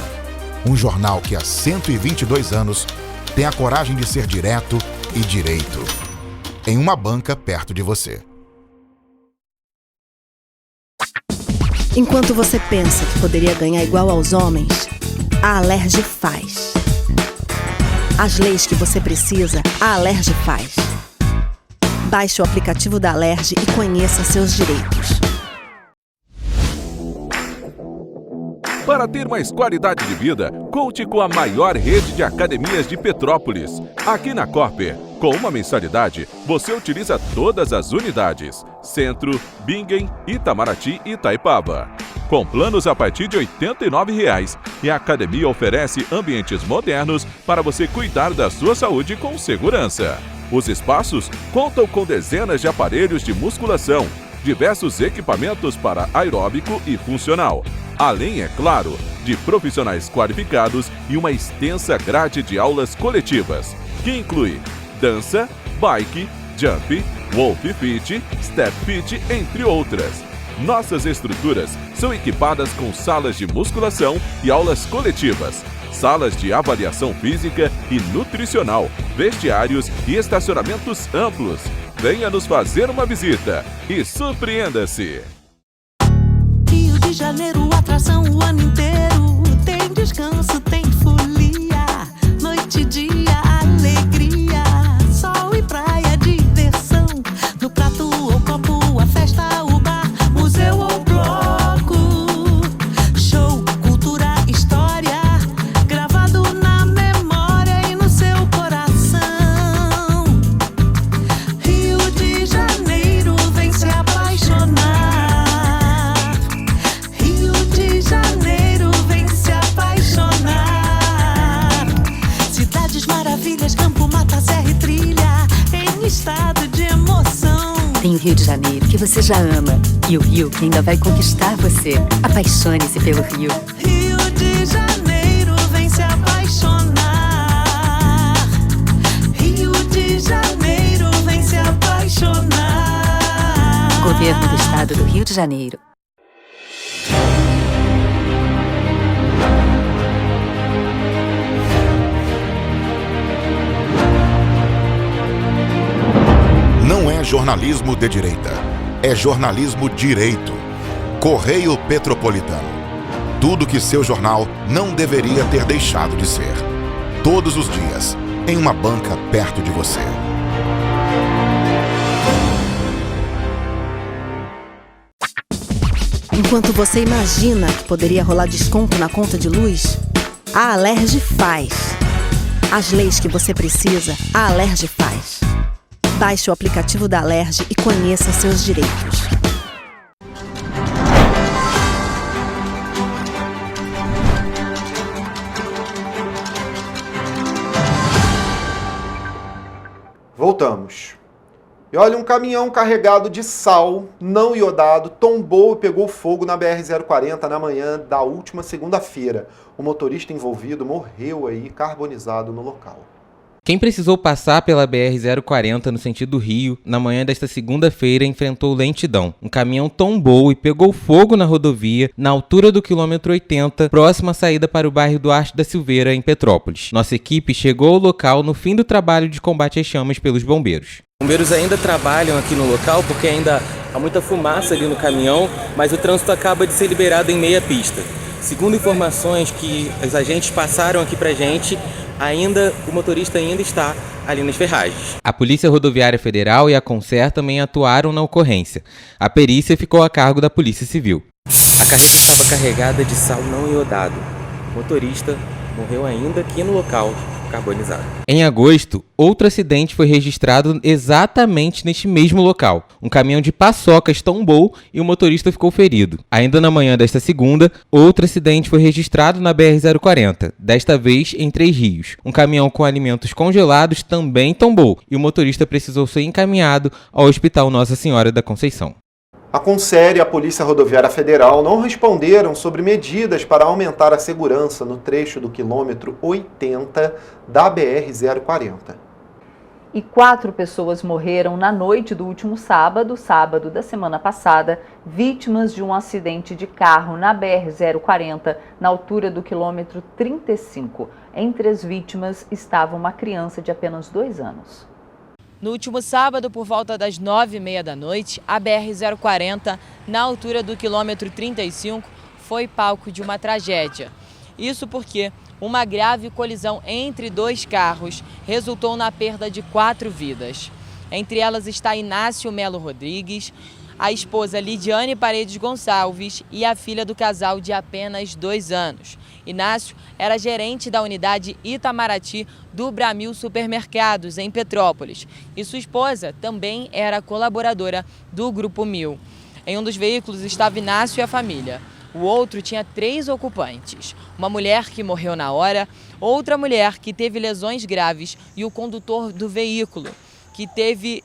Speaker 1: um jornal que há 122 anos tem a coragem de ser direto e direito. Em uma banca perto de você.
Speaker 4: Enquanto você pensa que poderia ganhar igual aos homens, a Alerj faz. As leis que você precisa, a Alerj faz. Baixe o aplicativo da Alerj e conheça seus direitos.
Speaker 5: Para ter mais qualidade de vida, conte com a maior rede de academias de Petrópolis. Aqui na Corper, com uma mensalidade, você utiliza todas as unidades: Centro, Bingen, Itamaraty e Itaipava. Com planos a partir de R$ 89,00, e a academia oferece ambientes modernos para você cuidar da sua saúde com segurança. Os espaços contam com dezenas de aparelhos de musculação, diversos equipamentos para aeróbico e funcional, além, é claro, de profissionais qualificados e uma extensa grade de aulas coletivas, que inclui dança, bike, jump, wolf fit, step fit, entre outras. Nossas estruturas são equipadas com salas de musculação e aulas coletivas, salas de avaliação física e nutricional, vestiários e estacionamentos amplos. Venha nos fazer uma visita e surpreenda-se!
Speaker 6: Rio de Janeiro, atração o ano inteiro. Tem descanso, tem folia, noite e dia, alegria, sol e praia, diversão. No prato ou copo, a festa, o bar, museu ou bloco. Show, cultura, história, gravado na memória e no seu coração. Rio de Janeiro, vem se apaixonar. Rio de Janeiro, vem se apaixonar. Cidades maravilhas, campo, mata, serra e trilha, em estado de emoção.
Speaker 7: Tem o Rio de Janeiro, que você já ama, e o Rio que ainda vai conquistar você. Apaixone-se pelo Rio.
Speaker 6: Rio de Janeiro, vem se apaixonar. Rio de Janeiro, vem se apaixonar.
Speaker 7: Governo do Estado do Rio de Janeiro.
Speaker 1: Não é jornalismo de direita, é jornalismo direito. Correio Petropolitano. Tudo que seu jornal não deveria ter deixado de ser. Todos os dias, em uma banca perto de você.
Speaker 4: Enquanto você imagina que poderia rolar desconto na conta de luz, a Alerj faz. As leis que você precisa, a Alerj faz. Baixe o aplicativo da Alerj e conheça seus direitos.
Speaker 2: Voltamos. E olha, um caminhão carregado de sal não iodado tombou e pegou fogo na BR-040 na manhã da última segunda-feira. O motorista envolvido morreu aí carbonizado no local.
Speaker 9: Quem precisou passar pela BR-040 no sentido Rio, na manhã desta segunda-feira, enfrentou lentidão. Um caminhão tombou e pegou fogo na rodovia, na altura do quilômetro 80, próxima à saída para o bairro Duarte da Silveira, em Petrópolis. Nossa equipe chegou ao local no fim do trabalho de combate às chamas pelos bombeiros.
Speaker 22: Os bombeiros ainda trabalham aqui no local porque ainda há muita fumaça ali no caminhão, mas o trânsito acaba de ser liberado em meia pista. Segundo informações que os agentes passaram aqui pra gente, o motorista ainda está ali nas ferragens.
Speaker 9: A Polícia Rodoviária Federal e a Concer também atuaram na ocorrência. A perícia ficou a cargo da Polícia Civil.
Speaker 22: A carreta estava carregada de sal não iodado. O motorista morreu ainda aqui no local, carbonizado.
Speaker 9: Em agosto, outro acidente foi registrado exatamente neste mesmo local. Um caminhão de paçocas tombou e o motorista ficou ferido. Ainda na manhã desta segunda, outro acidente foi registrado na BR-040, desta vez em Três Rios. Um caminhão com alimentos congelados também tombou e o motorista precisou ser encaminhado ao Hospital Nossa Senhora da Conceição.
Speaker 2: A Concer e a Polícia Rodoviária Federal não responderam sobre medidas para aumentar a segurança no trecho do quilômetro 80 da BR-040.
Speaker 3: E 4 pessoas morreram na noite do último sábado da semana passada, vítimas de um acidente de carro na BR-040, na altura do quilômetro 35. Entre as vítimas estava uma criança de apenas 2 anos.
Speaker 19: No último sábado, por volta das 9h30 da noite, a BR-040, na altura do quilômetro 35, foi palco de uma tragédia. Isso porque uma grave colisão entre 2 carros resultou na perda de 4 vidas. Entre elas está Inácio Melo Rodrigues, a esposa Lidiane Paredes Gonçalves e a filha do casal de apenas 2 anos. Inácio era gerente da unidade Itamaraty do Bramil Supermercados, em Petrópolis, e sua esposa também era colaboradora do Grupo Mil. Em um dos veículos estava Inácio e a família. O outro tinha 3 ocupantes, uma mulher que morreu na hora, outra mulher que teve lesões graves e o condutor do veículo, que teve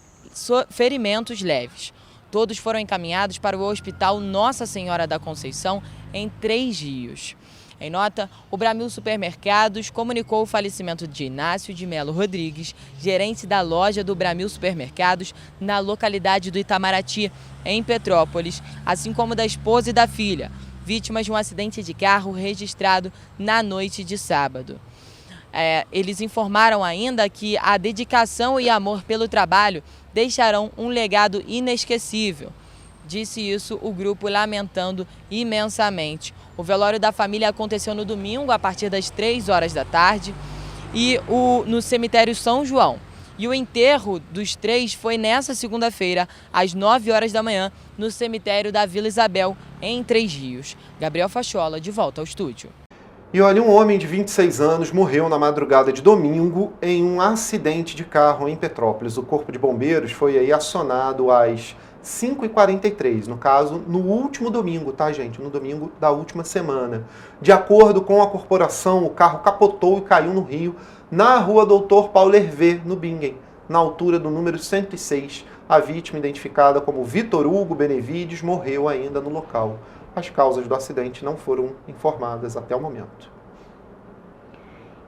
Speaker 19: ferimentos leves. Todos foram encaminhados para o Hospital Nossa Senhora da Conceição, em Três Rios. Em nota, o Bramil Supermercados comunicou o falecimento de Inácio de Melo Rodrigues, gerente da loja do Bramil Supermercados, na localidade do Itamaraty, em Petrópolis, assim como da esposa e da filha, vítimas de um acidente de carro registrado na noite de sábado. Eles informaram ainda que a dedicação e amor pelo trabalho deixarão um legado inesquecível. Disse isso o grupo, lamentando imensamente. O velório da família aconteceu no domingo, a partir das 3h da tarde, no cemitério São João. E o enterro dos 3 foi nessa segunda-feira, às 9h da manhã, no cemitério da Vila Isabel, em Três Rios. Gabriel Fachola, de volta ao estúdio.
Speaker 2: E olha, um homem de 26 anos morreu na madrugada de domingo em um acidente de carro em Petrópolis. O Corpo de Bombeiros foi aí acionado às 5h43, no caso, no último domingo, tá, gente? No domingo da última semana. De acordo com a corporação, o carro capotou e caiu no rio, na rua Doutor Paulo Hervé, no Bingen, na altura do número 106. A vítima, identificada como Vitor Hugo Benevides, morreu ainda no local. As causas do acidente não foram informadas até o momento.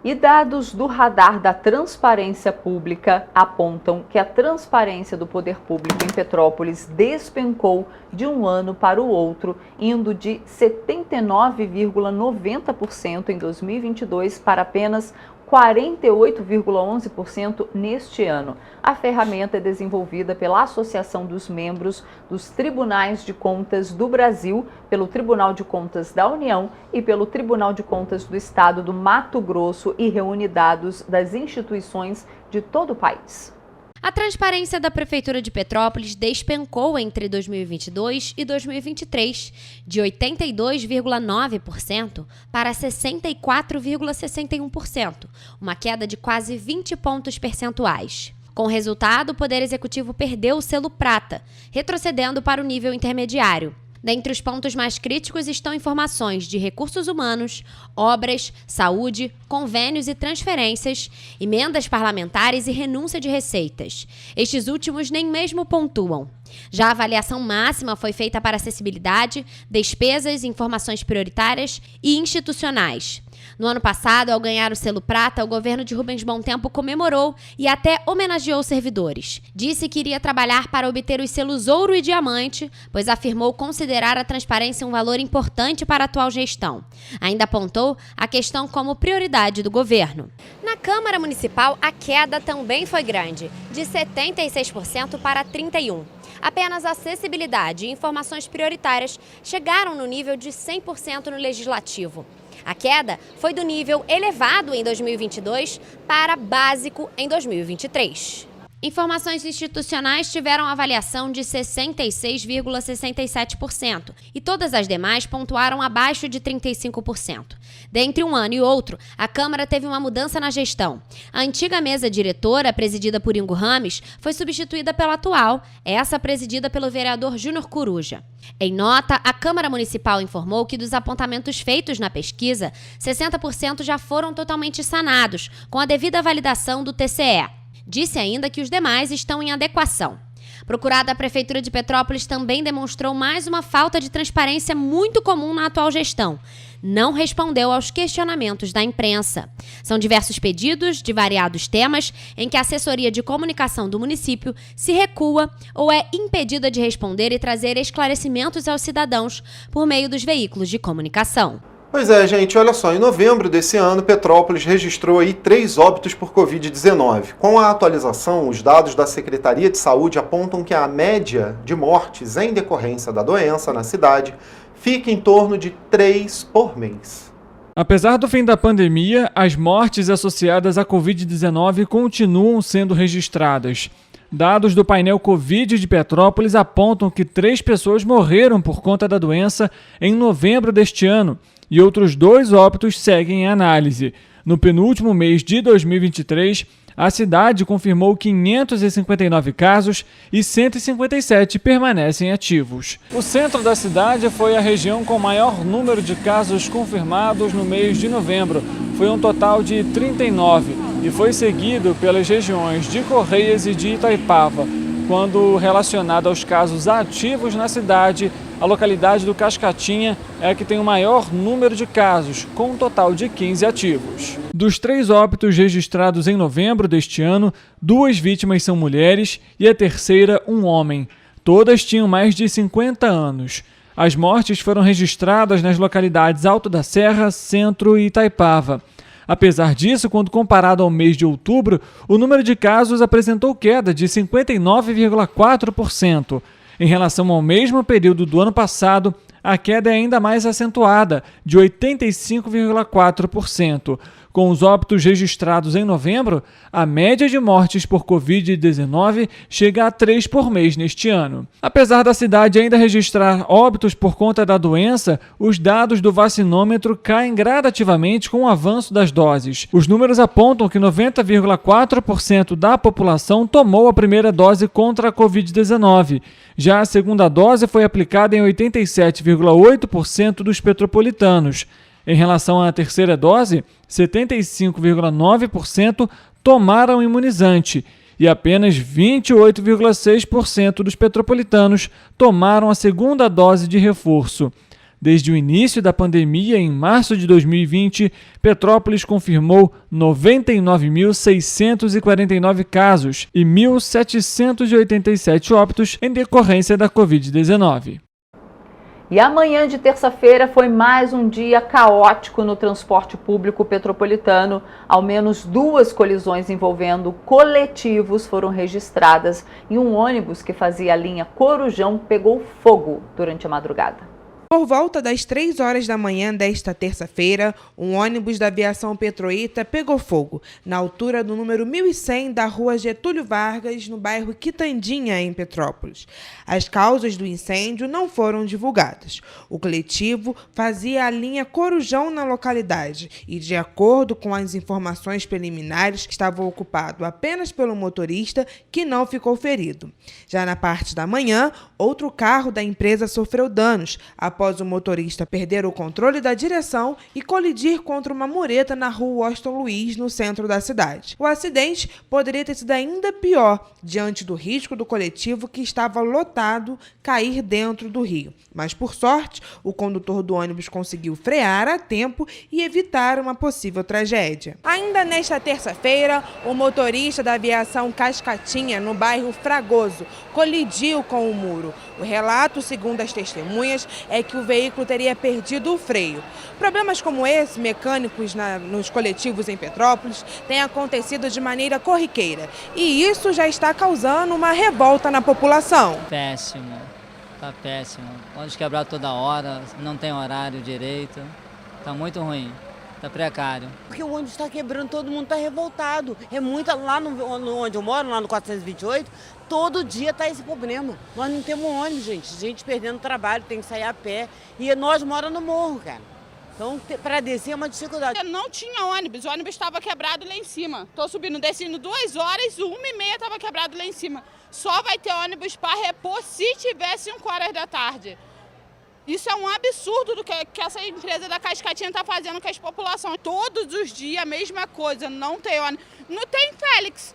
Speaker 3: E dados do radar da Transparência Pública apontam que a transparência do poder público em Petrópolis despencou de um ano para o outro, indo de 79,90% em 2022 para apenas 48,11% neste ano. A ferramenta é desenvolvida pela Associação dos Membros dos Tribunais de Contas do Brasil, pelo Tribunal de Contas da União e pelo Tribunal de Contas do Estado do Mato Grosso e reúne dados das instituições de todo o país.
Speaker 8: A transparência da Prefeitura de Petrópolis despencou entre 2022 e 2023, de 82,9% para 64,61%, uma queda de quase 20 pontos percentuais. Com o resultado, o Poder Executivo perdeu o selo prata, retrocedendo para o nível intermediário. Dentre os pontos mais críticos estão informações de recursos humanos, obras, saúde, convênios e transferências, emendas parlamentares e renúncia de receitas. Estes últimos nem mesmo pontuam. Já a avaliação máxima foi feita para acessibilidade, despesas, informações prioritárias e institucionais. No ano passado, ao ganhar o selo prata, o governo de Rubens Bom Tempo comemorou e até homenageou os servidores. Disse que iria trabalhar para obter os selos ouro e diamante, pois afirmou considerar a transparência um valor importante para a atual gestão. Ainda apontou a questão como prioridade do governo. Na Câmara Municipal, a queda também foi grande, de 76% para 31%. Apenas acessibilidade e informações prioritárias chegaram no nível de 100% no Legislativo. A queda foi do nível elevado em 2022 para básico em 2023. Informações institucionais tiveram avaliação de 66,67% e todas as demais pontuaram abaixo de 35%. Dentre um ano e outro, a Câmara teve uma mudança na gestão. A antiga mesa diretora, presidida por Ingo Rames, foi substituída pela atual, essa presidida pelo vereador Júnior Coruja. Em nota, a Câmara Municipal informou que dos apontamentos feitos na pesquisa, 60% já foram totalmente sanados, com a devida validação do TCE. Disse ainda que os demais estão em adequação. Procurada, a Prefeitura de Petrópolis também demonstrou mais uma falta de transparência muito comum na atual gestão. Não respondeu aos questionamentos da imprensa. São diversos pedidos de variados temas em que a assessoria de comunicação do município se recua ou é impedida de responder e trazer esclarecimentos aos cidadãos por meio dos veículos de comunicação.
Speaker 2: Pois é, gente, olha só, em novembro desse ano, Petrópolis registrou aí 3 óbitos por Covid-19. Com a atualização, os dados da Secretaria de Saúde apontam que a média de mortes em decorrência da doença na cidade fica em torno de 3 por mês.
Speaker 17: Apesar do fim da pandemia, as mortes associadas à Covid-19 continuam sendo registradas. Dados do painel Covid de Petrópolis apontam que 3 pessoas morreram por conta da doença em novembro deste ano e outros 2 óbitos seguem em análise. No penúltimo mês de 2023, a cidade confirmou 559 casos e 157 permanecem ativos. O centro da cidade foi a região com maior número de casos confirmados no mês de novembro. Foi um total de 39 e foi seguido pelas regiões de Correias e de Itaipava. Quando relacionado aos casos ativos na cidade, a localidade do Cascatinha é a que tem o maior número de casos, com um total de 15 ativos. Dos 3 óbitos registrados em novembro deste ano, 2 vítimas são mulheres e a terceira um homem. Todas tinham mais de 50 anos. As mortes foram registradas nas localidades Alto da Serra, Centro e Itaipava. Apesar disso, quando comparado ao mês de outubro, o número de casos apresentou queda de 59,4%. Em relação ao mesmo período do ano passado, a queda é ainda mais acentuada, de 85,4%. Com os óbitos registrados em novembro, a média de mortes por Covid-19 chega a 3 por mês neste ano. Apesar da cidade ainda registrar óbitos por conta da doença, os dados do vacinômetro caem gradativamente com o avanço das doses. Os números apontam que 90,4% da população tomou a primeira dose contra a Covid-19. Já a segunda dose foi aplicada em 87,8% dos petropolitanos. Em relação à terceira dose, 75,9% tomaram imunizante e apenas 28,6% dos petropolitanos tomaram a segunda dose de reforço. Desde o início da pandemia, em março de 2020, Petrópolis confirmou 99.649 casos e 1.787 óbitos em decorrência da Covid-19.
Speaker 3: E amanhã de terça-feira foi mais um dia caótico no transporte público petropolitano. Ao menos 2 colisões envolvendo coletivos foram registradas e um ônibus que fazia a linha Corujão pegou fogo durante a madrugada.
Speaker 14: Por volta das 3 horas da manhã desta terça-feira, um ônibus da aviação Petroita pegou fogo, na altura do número 1100 da rua Getúlio Vargas, no bairro Quitandinha, em Petrópolis. As causas do incêndio não foram divulgadas. O coletivo fazia a linha Corujão na localidade e, de acordo com as informações preliminares, estava ocupado apenas pelo motorista, que não ficou ferido. Já na parte da manhã, outro carro da empresa sofreu danos após o motorista perder o controle da direção e colidir contra uma mureta na rua Washington Luiz, no centro da cidade. O acidente poderia ter sido ainda pior, diante do risco do coletivo, que estava lotado, cair dentro do rio. Mas, por sorte, o condutor do ônibus conseguiu frear a tempo e evitar uma possível tragédia. Ainda nesta terça-feira, o motorista da aviação Cascatinha, no bairro Fragoso, colidiu com o muro. O relato, segundo as testemunhas, é que o veículo teria perdido o freio. Problemas como esse, mecânicos nos coletivos em Petrópolis, têm acontecido de maneira corriqueira. E isso já está causando uma revolta na população.
Speaker 10: Péssimo, tá péssimo. Ônibus quebrado toda hora, não tem horário direito, tá muito ruim. Tá precário.
Speaker 11: Porque o ônibus está quebrando, todo mundo está revoltado. É muito, lá onde eu moro, lá no 428, todo dia está esse problema. Nós não temos ônibus, gente perdendo trabalho, tem que sair a pé. E nós moramos no morro, cara. Então, para descer é uma dificuldade.
Speaker 23: Não tinha ônibus, o ônibus estava quebrado lá em cima. Estou subindo, descendo 2 horas, 1h30 estava quebrado lá em cima. Só vai ter ônibus para repor se tiver 5 horas da tarde. Isso é um absurdo do que essa empresa da Cascatinha está fazendo com as populações. Todos os dias a mesma coisa, não tem ônibus. Não tem Félix.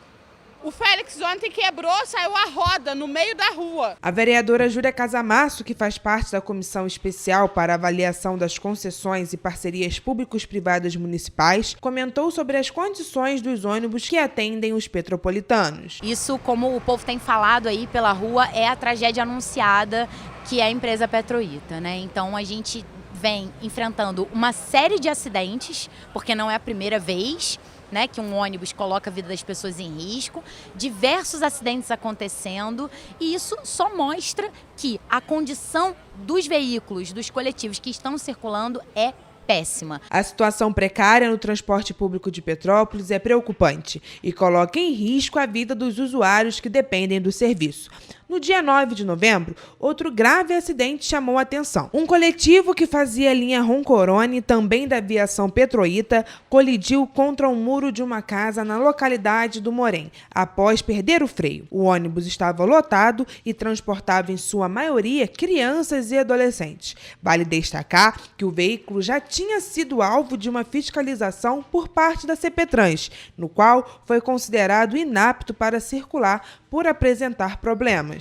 Speaker 23: O Félix ontem quebrou, saiu a roda no meio da rua.
Speaker 14: A vereadora Júlia Casamasso, que faz parte da Comissão Especial para a Avaliação das Concessões e Parcerias Públicos-Privadas Municipais, comentou sobre as condições dos ônibus que atendem os petropolitanos.
Speaker 24: Isso, como o povo tem falado aí pela rua, é a tragédia anunciada que é a empresa Petroita, né? Então a gente vem enfrentando uma série de acidentes, porque não é a primeira vez, né, que um ônibus coloca a vida das pessoas em risco, diversos acidentes acontecendo, e isso só mostra que a condição dos veículos, dos coletivos que estão circulando é péssima.
Speaker 14: A situação precária no transporte público de Petrópolis é preocupante e coloca em risco a vida dos usuários que dependem do serviço. No dia 9 de novembro, outro grave acidente chamou a atenção. Um coletivo que fazia a linha Roncorone, também da aviação Petroita, colidiu contra um muro de uma casa na localidade do Morém, após perder o freio. O ônibus estava lotado e transportava em sua maioria crianças e adolescentes. Vale destacar que o veículo já tinha sido alvo de uma fiscalização por parte da CPTrans, no qual foi considerado inapto para circular por apresentar problemas.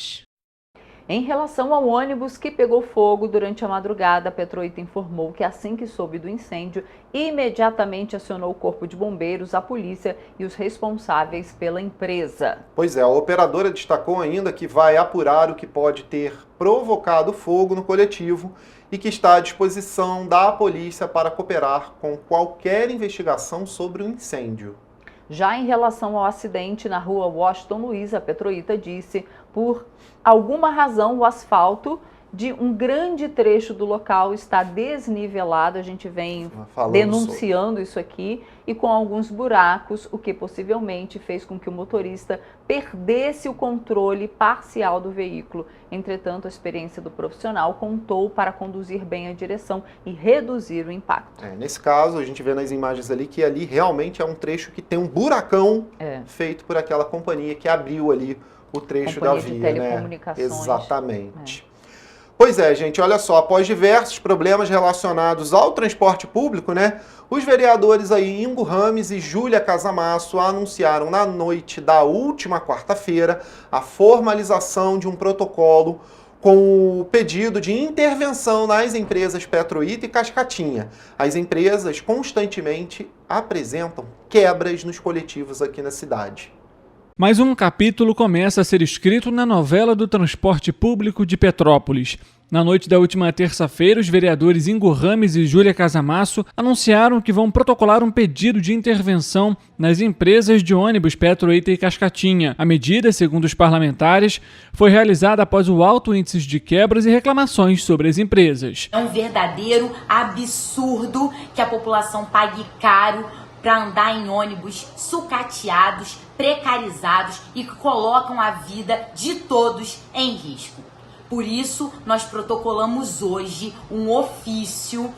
Speaker 3: Em relação ao ônibus que pegou fogo durante a madrugada, a Petroita informou que assim que soube do incêndio, imediatamente acionou o Corpo de Bombeiros, a polícia e os responsáveis pela empresa.
Speaker 2: Pois é, a operadora destacou ainda que vai apurar o que pode ter provocado fogo no coletivo e que está à disposição da polícia para cooperar com qualquer investigação sobre o incêndio.
Speaker 3: Já em relação ao acidente na rua Washington Luiz, a Petroita disse, por alguma razão, o asfalto de um grande trecho do local está desnivelado. A gente vem denunciando isso aqui e com alguns buracos, o que possivelmente fez com que o motorista perdesse o controle parcial do veículo. Entretanto, a experiência do profissional contou para conduzir bem a direção e reduzir o impacto.
Speaker 2: Nesse caso, a gente vê nas imagens ali que ali realmente é um trecho que tem um buracão feito por aquela companhia que abriu ali o trecho da via,
Speaker 3: de telecomunicações.
Speaker 2: Exatamente. Pois é, gente, olha só, após diversos problemas relacionados ao transporte público, né, os vereadores aí Ingo Rames e Júlia Casamasso anunciaram na noite da última quarta-feira a formalização de um protocolo com o pedido de intervenção nas empresas Petroita e Cascatinha. As empresas constantemente apresentam quebras nos coletivos aqui na cidade.
Speaker 17: Mais um capítulo começa a ser escrito na novela do transporte público de Petrópolis. Na noite da última terça-feira, os vereadores Ingo Rames e Júlia Casamasso anunciaram que vão protocolar um pedido de intervenção nas empresas de ônibus Petroita e Cascatinha. A medida, segundo os parlamentares, foi realizada após o alto índice de quebras e reclamações sobre as empresas.
Speaker 12: É um verdadeiro absurdo que a população pague caro para andar em ônibus sucateados, precarizados e que colocam a vida de todos em risco. Por isso, nós protocolamos hoje um ofício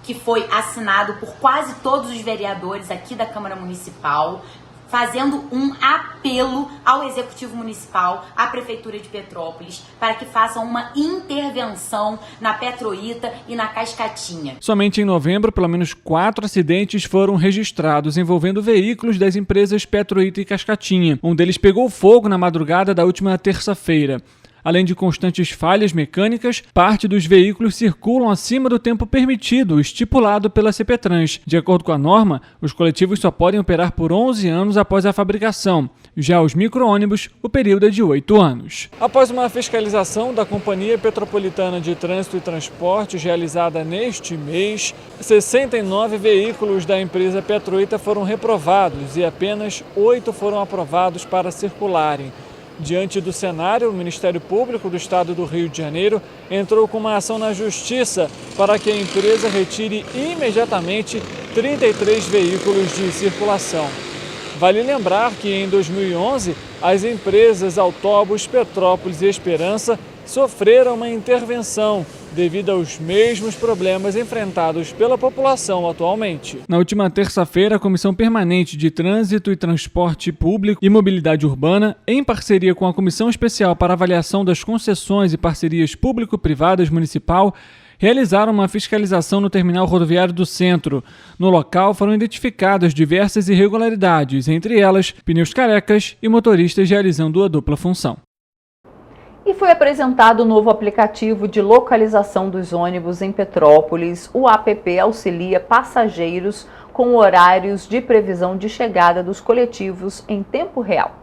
Speaker 12: que foi assinado por quase todos os vereadores aqui da Câmara Municipal, fazendo um apelo ao Executivo Municipal, à Prefeitura de Petrópolis, para que façam uma intervenção na Petroita e na Cascatinha.
Speaker 17: Somente em novembro, pelo menos 4 acidentes foram registrados envolvendo veículos das empresas Petroita e Cascatinha. Um deles pegou fogo na madrugada da última terça-feira. Além de constantes falhas mecânicas, parte dos veículos circulam acima do tempo permitido, estipulado pela CPTrans. De acordo com a norma, os coletivos só podem operar por 11 anos após a fabricação. Já os micro-ônibus, o período é de 8 anos. Após uma fiscalização da Companhia Petropolitana de Trânsito e Transportes realizada neste mês, 69 veículos da empresa Petroita foram reprovados e apenas 8 foram aprovados para circularem. Diante do cenário, o Ministério Público do Estado do Rio de Janeiro entrou com uma ação na Justiça para que a empresa retire imediatamente 33 veículos de circulação. Vale lembrar que em 2011, as empresas Autobus, Petrópolis e Esperança sofreram uma intervenção devido aos mesmos problemas enfrentados pela população atualmente. Na última terça-feira, a Comissão Permanente de Trânsito e Transporte Público e Mobilidade Urbana, em parceria com a Comissão Especial para Avaliação das Concessões e Parcerias Público-Privadas Municipal, realizaram uma fiscalização no terminal rodoviário do centro. No local foram identificadas diversas irregularidades, entre elas pneus carecas e motoristas realizando a dupla função.
Speaker 3: E foi apresentado o novo aplicativo de localização dos ônibus em Petrópolis. O app auxilia passageiros com horários de previsão de chegada dos coletivos em tempo real.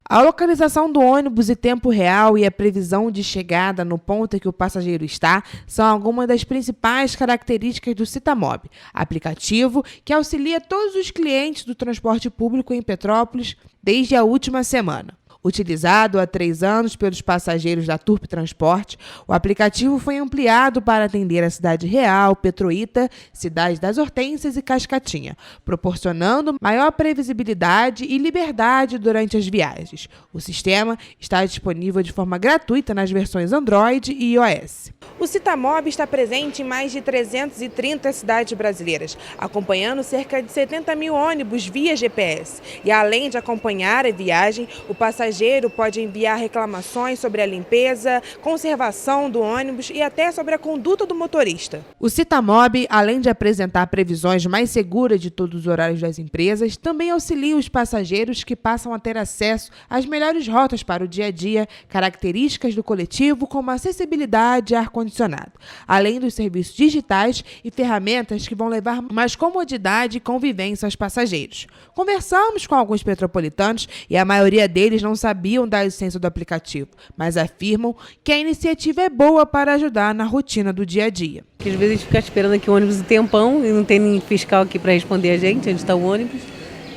Speaker 14: A localização do ônibus em tempo real e a previsão de chegada no ponto em que o passageiro está são algumas das principais características do Citamob, aplicativo que auxilia todos os clientes do transporte público em Petrópolis desde a última semana. Utilizado há 3 anos pelos passageiros da Turp Transporte, o aplicativo foi ampliado para atender a Cidade Real, Petroita, Cidade das Hortênsias e Cascatinha, proporcionando maior previsibilidade e liberdade durante as viagens. O sistema está disponível de forma gratuita nas versões Android e iOS. O Citamob está presente em mais de 330 cidades brasileiras, acompanhando cerca de 70 mil ônibus via GPS. E além de acompanhar a viagem, o passageiro pode enviar reclamações sobre a limpeza, conservação do ônibus e até sobre a conduta do motorista. O Citamob, além de apresentar previsões mais seguras de todos os horários das empresas, também auxilia os passageiros que passam a ter acesso às melhores rotas para o dia a dia, características do coletivo como acessibilidade e ar-condicionado, além dos serviços digitais e ferramentas que vão levar mais comodidade e convivência aos passageiros. Conversamos com alguns petropolitanos e a maioria deles não sabiam da existência do aplicativo, mas afirmam que a iniciativa é boa para ajudar na rotina do dia a dia.
Speaker 13: Às vezes a gente fica esperando aqui o ônibus um tempão e não tem nem fiscal aqui para responder a gente, onde está o ônibus.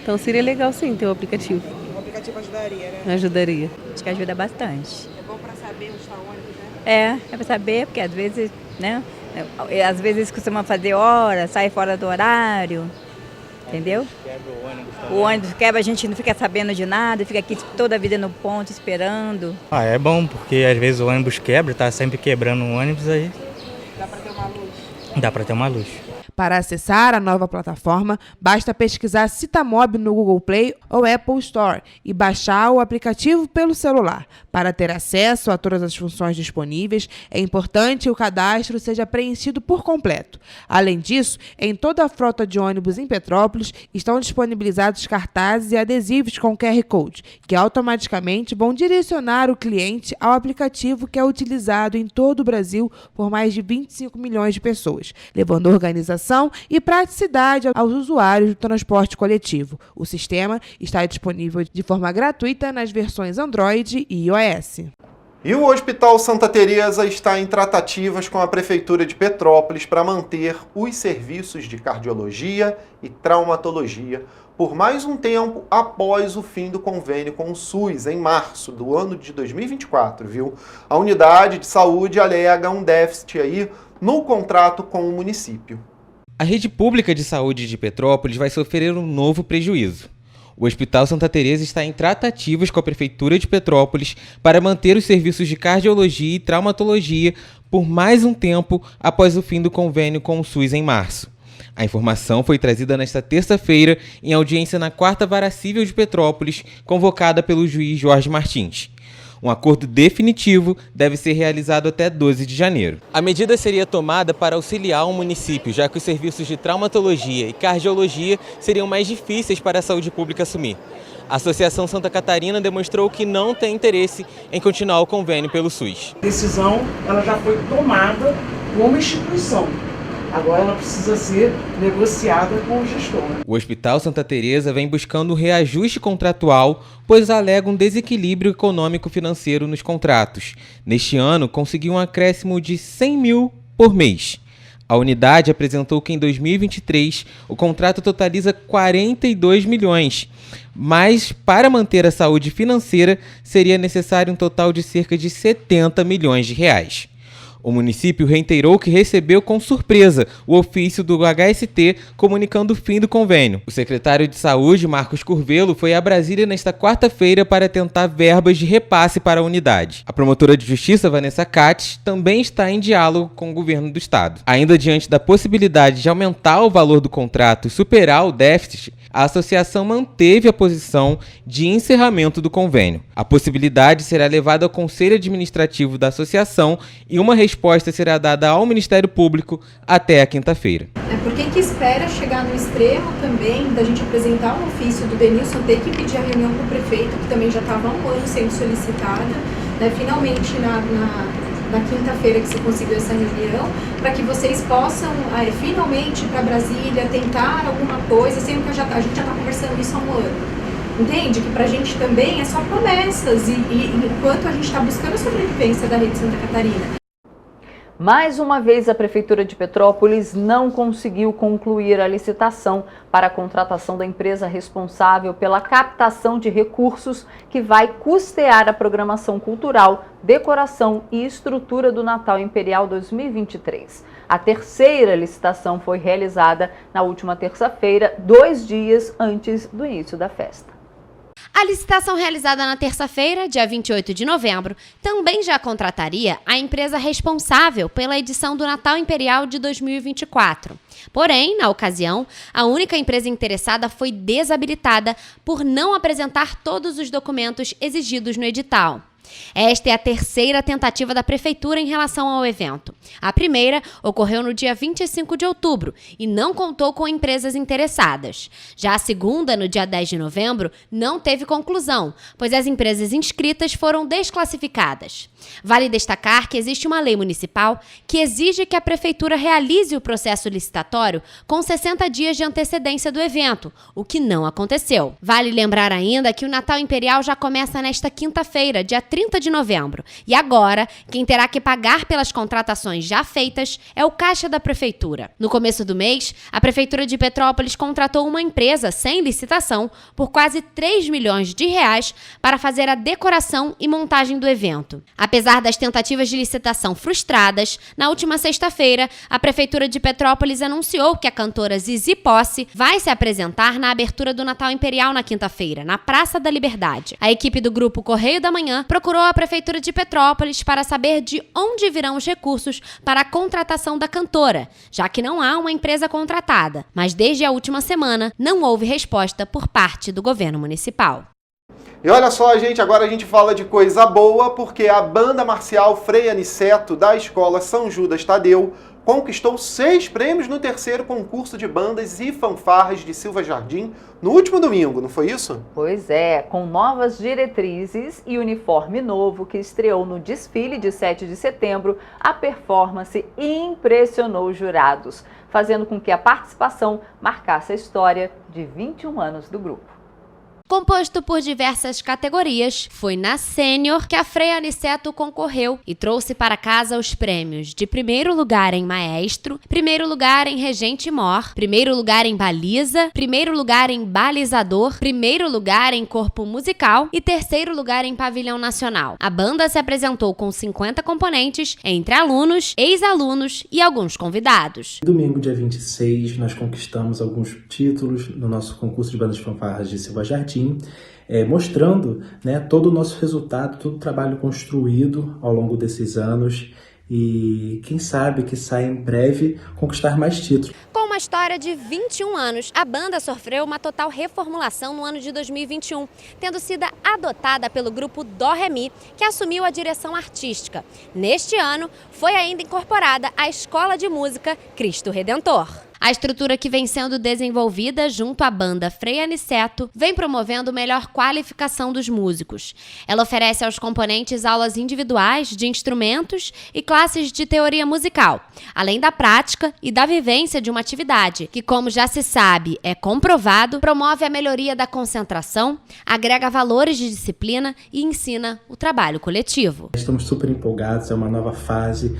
Speaker 13: Então seria legal sim ter o aplicativo.
Speaker 14: O aplicativo ajudaria, né?
Speaker 13: Ajudaria.
Speaker 15: Acho que ajuda bastante.
Speaker 14: É bom para saber onde está o ônibus, né?
Speaker 15: É para saber, porque às vezes, né? Às vezes eles costumam fazer hora, sai fora do horário. Entendeu? O ônibus quebra, a gente não fica sabendo de nada, fica aqui toda a vida no ponto esperando.
Speaker 16: É bom, porque às vezes o ônibus quebra, tá sempre quebrando o ônibus aí.
Speaker 14: Dá para ter uma luz?
Speaker 16: Dá para ter uma luz.
Speaker 14: Para acessar a nova plataforma, basta pesquisar Citamob no Google Play ou Apple Store e baixar o aplicativo pelo celular. Para ter acesso a todas as funções disponíveis, é importante que o cadastro seja preenchido por completo. Além disso, em toda a frota de ônibus em Petrópolis estão disponibilizados cartazes e adesivos com QR Code, que automaticamente vão direcionar o cliente ao aplicativo que é utilizado em todo o Brasil por mais de 25 milhões de pessoas, levando organização e praticidade aos usuários do transporte coletivo. O sistema está disponível de forma gratuita nas versões Android e iOS.
Speaker 2: E o Hospital Santa Teresa está em tratativas com a Prefeitura de Petrópolis para manter os serviços de cardiologia e traumatologia por mais um tempo após o fim do convênio com o SUS, em março do ano de 2024, viu? A unidade de saúde alega um déficit aí no contrato com o município.
Speaker 9: A rede pública de saúde de Petrópolis vai sofrer um novo prejuízo. O Hospital Santa Teresa está em tratativas com a Prefeitura de Petrópolis para manter os serviços de cardiologia e traumatologia por mais um tempo após o fim do convênio com o SUS em março. A informação foi trazida nesta terça-feira em audiência na 4ª Vara Civil de Petrópolis, convocada pelo juiz Jorge Martins. Um acordo definitivo deve ser realizado até 12 de janeiro. A medida seria tomada para auxiliar o município, já que os serviços de traumatologia e cardiologia seriam mais difíceis para a saúde pública assumir. A Associação Santa Catarina demonstrou que não tem interesse em continuar o convênio pelo SUS.
Speaker 5: A decisão ela já foi tomada como instituição. Agora ela precisa ser negociada com o gestor.
Speaker 9: O Hospital Santa Teresa vem buscando um reajuste contratual, pois alega um desequilíbrio econômico-financeiro nos contratos. Neste ano, conseguiu um acréscimo de 100 mil por mês. A unidade apresentou que em 2023 o contrato totaliza 42 milhões, mas para manter a saúde financeira seria necessário um total de cerca de 70 milhões de reais. O município reiterou que recebeu com surpresa o ofício do HST comunicando o fim do convênio. O secretário de Saúde, Marcos Curvelo, foi a Brasília nesta quarta-feira para tentar verbas de repasse para a unidade. A promotora de justiça, Vanessa Katz, também está em diálogo com o governo do estado. Ainda diante da possibilidade de aumentar o valor do contrato e superar o déficit, a associação manteve a posição de encerramento do convênio. A possibilidade será levada ao Conselho Administrativo da associação e uma resposta será dada ao Ministério Público até a quinta-feira.
Speaker 18: Por que espera chegar no extremo também da gente apresentar um ofício do Denilson, ter que pedir a reunião com o prefeito, que também já estava há um ano sendo solicitada, né? Finalmente na quinta-feira que você conseguiu essa reunião, para que vocês possam finalmente ir para Brasília tentar alguma coisa, sendo que a gente já está conversando isso há um ano. Entende? Que para a gente também é só promessas, e enquanto a gente está buscando a sobrevivência da rede Santa Catarina.
Speaker 3: Mais uma vez, a Prefeitura de Petrópolis não conseguiu concluir a licitação para a contratação da empresa responsável pela captação de recursos que vai custear a programação cultural, decoração e estrutura do Natal Imperial 2023. A terceira licitação foi realizada na última terça-feira, 2 dias antes do início da festa.
Speaker 8: A licitação realizada na terça-feira, dia 28 de novembro, também já contrataria a empresa responsável pela edição do Natal Imperial de 2024. Porém, na ocasião, a única empresa interessada foi desabilitada por não apresentar todos os documentos exigidos no edital. Esta é a terceira tentativa da Prefeitura em relação ao evento. A primeira ocorreu no dia 25 de outubro e não contou com empresas interessadas. Já a segunda, no dia 10 de novembro, não teve conclusão, pois as empresas inscritas foram desclassificadas. Vale destacar que existe uma lei municipal que exige que a Prefeitura realize o processo licitatório com 60 dias de antecedência do evento, o que não aconteceu. Vale lembrar ainda que o Natal Imperial já começa nesta quinta-feira, dia 30 de novembro. E agora, quem terá que pagar pelas contratações já feitas é o caixa da Prefeitura. No começo do mês, a Prefeitura de Petrópolis contratou uma empresa sem licitação por quase 3 milhões de reais para fazer a decoração e montagem do evento. Apesar das tentativas de licitação frustradas, na última sexta-feira, a Prefeitura de Petrópolis anunciou que a cantora Zizi Posse vai se apresentar na abertura do Natal Imperial na quinta-feira, na Praça da Liberdade. A equipe do grupo Correio da Manhã procurou a Prefeitura de Petrópolis para saber de onde virão os recursos para a contratação da cantora, já que não há uma empresa contratada. Mas desde a última semana, não houve resposta por parte do governo municipal.
Speaker 2: E olha só, gente, agora a gente fala de coisa boa, porque a banda marcial Frei Aniceto, da Escola São Judas Tadeu, conquistou 6 prêmios no terceiro concurso de bandas e fanfarras de Silva Jardim no último domingo, não foi isso?
Speaker 3: Pois é, com novas diretrizes e uniforme novo que estreou no desfile de 7 de setembro, a performance impressionou os jurados, fazendo com que a participação marcasse a história de 21 anos do grupo.
Speaker 8: Composto por diversas categorias, foi na Sênior que a Freia Aniceto concorreu e trouxe para casa os prêmios de primeiro lugar em Maestro, primeiro lugar em Regente Mor, primeiro lugar em Baliza, primeiro lugar em Balizador, primeiro lugar em Corpo Musical e terceiro lugar em Pavilhão Nacional. A banda se apresentou com 50 componentes, entre alunos, ex-alunos e alguns convidados.
Speaker 6: Domingo, dia 26, nós conquistamos alguns títulos no nosso concurso de bandas fanfarras de Silva Jardim, mostrando, né, todo o nosso resultado, todo o trabalho construído ao longo desses anos e quem sabe que sai em breve conquistar mais títulos.
Speaker 8: Com uma história de 21 anos, a banda sofreu uma total reformulação no ano de 2021, tendo sido adotada pelo grupo Dó Ré Mi, que assumiu a direção artística. Neste ano, foi ainda incorporada a Escola de Música Cristo Redentor. A estrutura que vem sendo desenvolvida junto à banda Freia Aniceto vem promovendo melhor qualificação dos músicos. Ela oferece aos componentes aulas individuais de instrumentos e classes de teoria musical, além da prática e da vivência de uma atividade que, como já se sabe, é comprovado, promove a melhoria da concentração, agrega valores de disciplina e ensina o trabalho coletivo.
Speaker 6: Estamos super empolgados, é uma nova fase,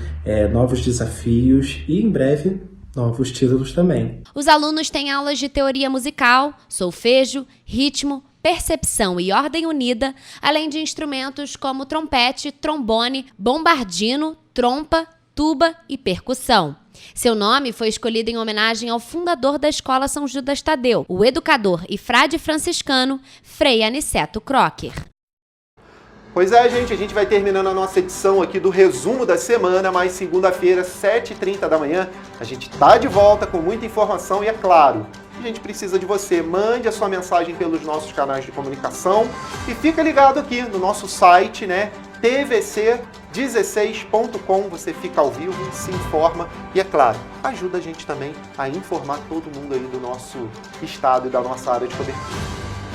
Speaker 6: novos desafios e em breve novos títulos também.
Speaker 8: Os alunos têm aulas de teoria musical, solfejo, ritmo, percepção e ordem unida, além de instrumentos como trompete, trombone, bombardino, trompa, tuba e percussão. Seu nome foi escolhido em homenagem ao fundador da Escola São Judas Tadeu, o educador e frade franciscano Frei Aniceto Crocker.
Speaker 2: Pois é, gente, a gente vai terminando a nossa edição aqui do resumo da semana, mas segunda-feira, 7h30 da manhã, a gente tá de volta com muita informação e, é claro, a gente precisa de você. Mande a sua mensagem pelos nossos canais de comunicação e fica ligado aqui no nosso site, né, tvc16.com, você fica ao vivo, se informa e, é claro, ajuda a gente também a informar todo mundo aí do nosso estado e da nossa área de cobertura.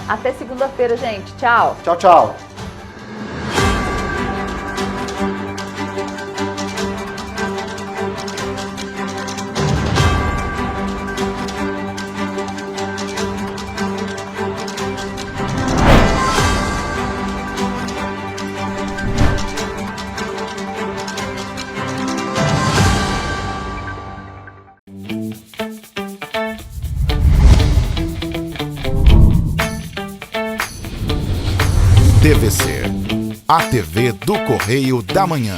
Speaker 3: Até segunda-feira, gente. Tchau.
Speaker 2: Tchau, tchau.
Speaker 1: TVC, a TV do Correio da Manhã.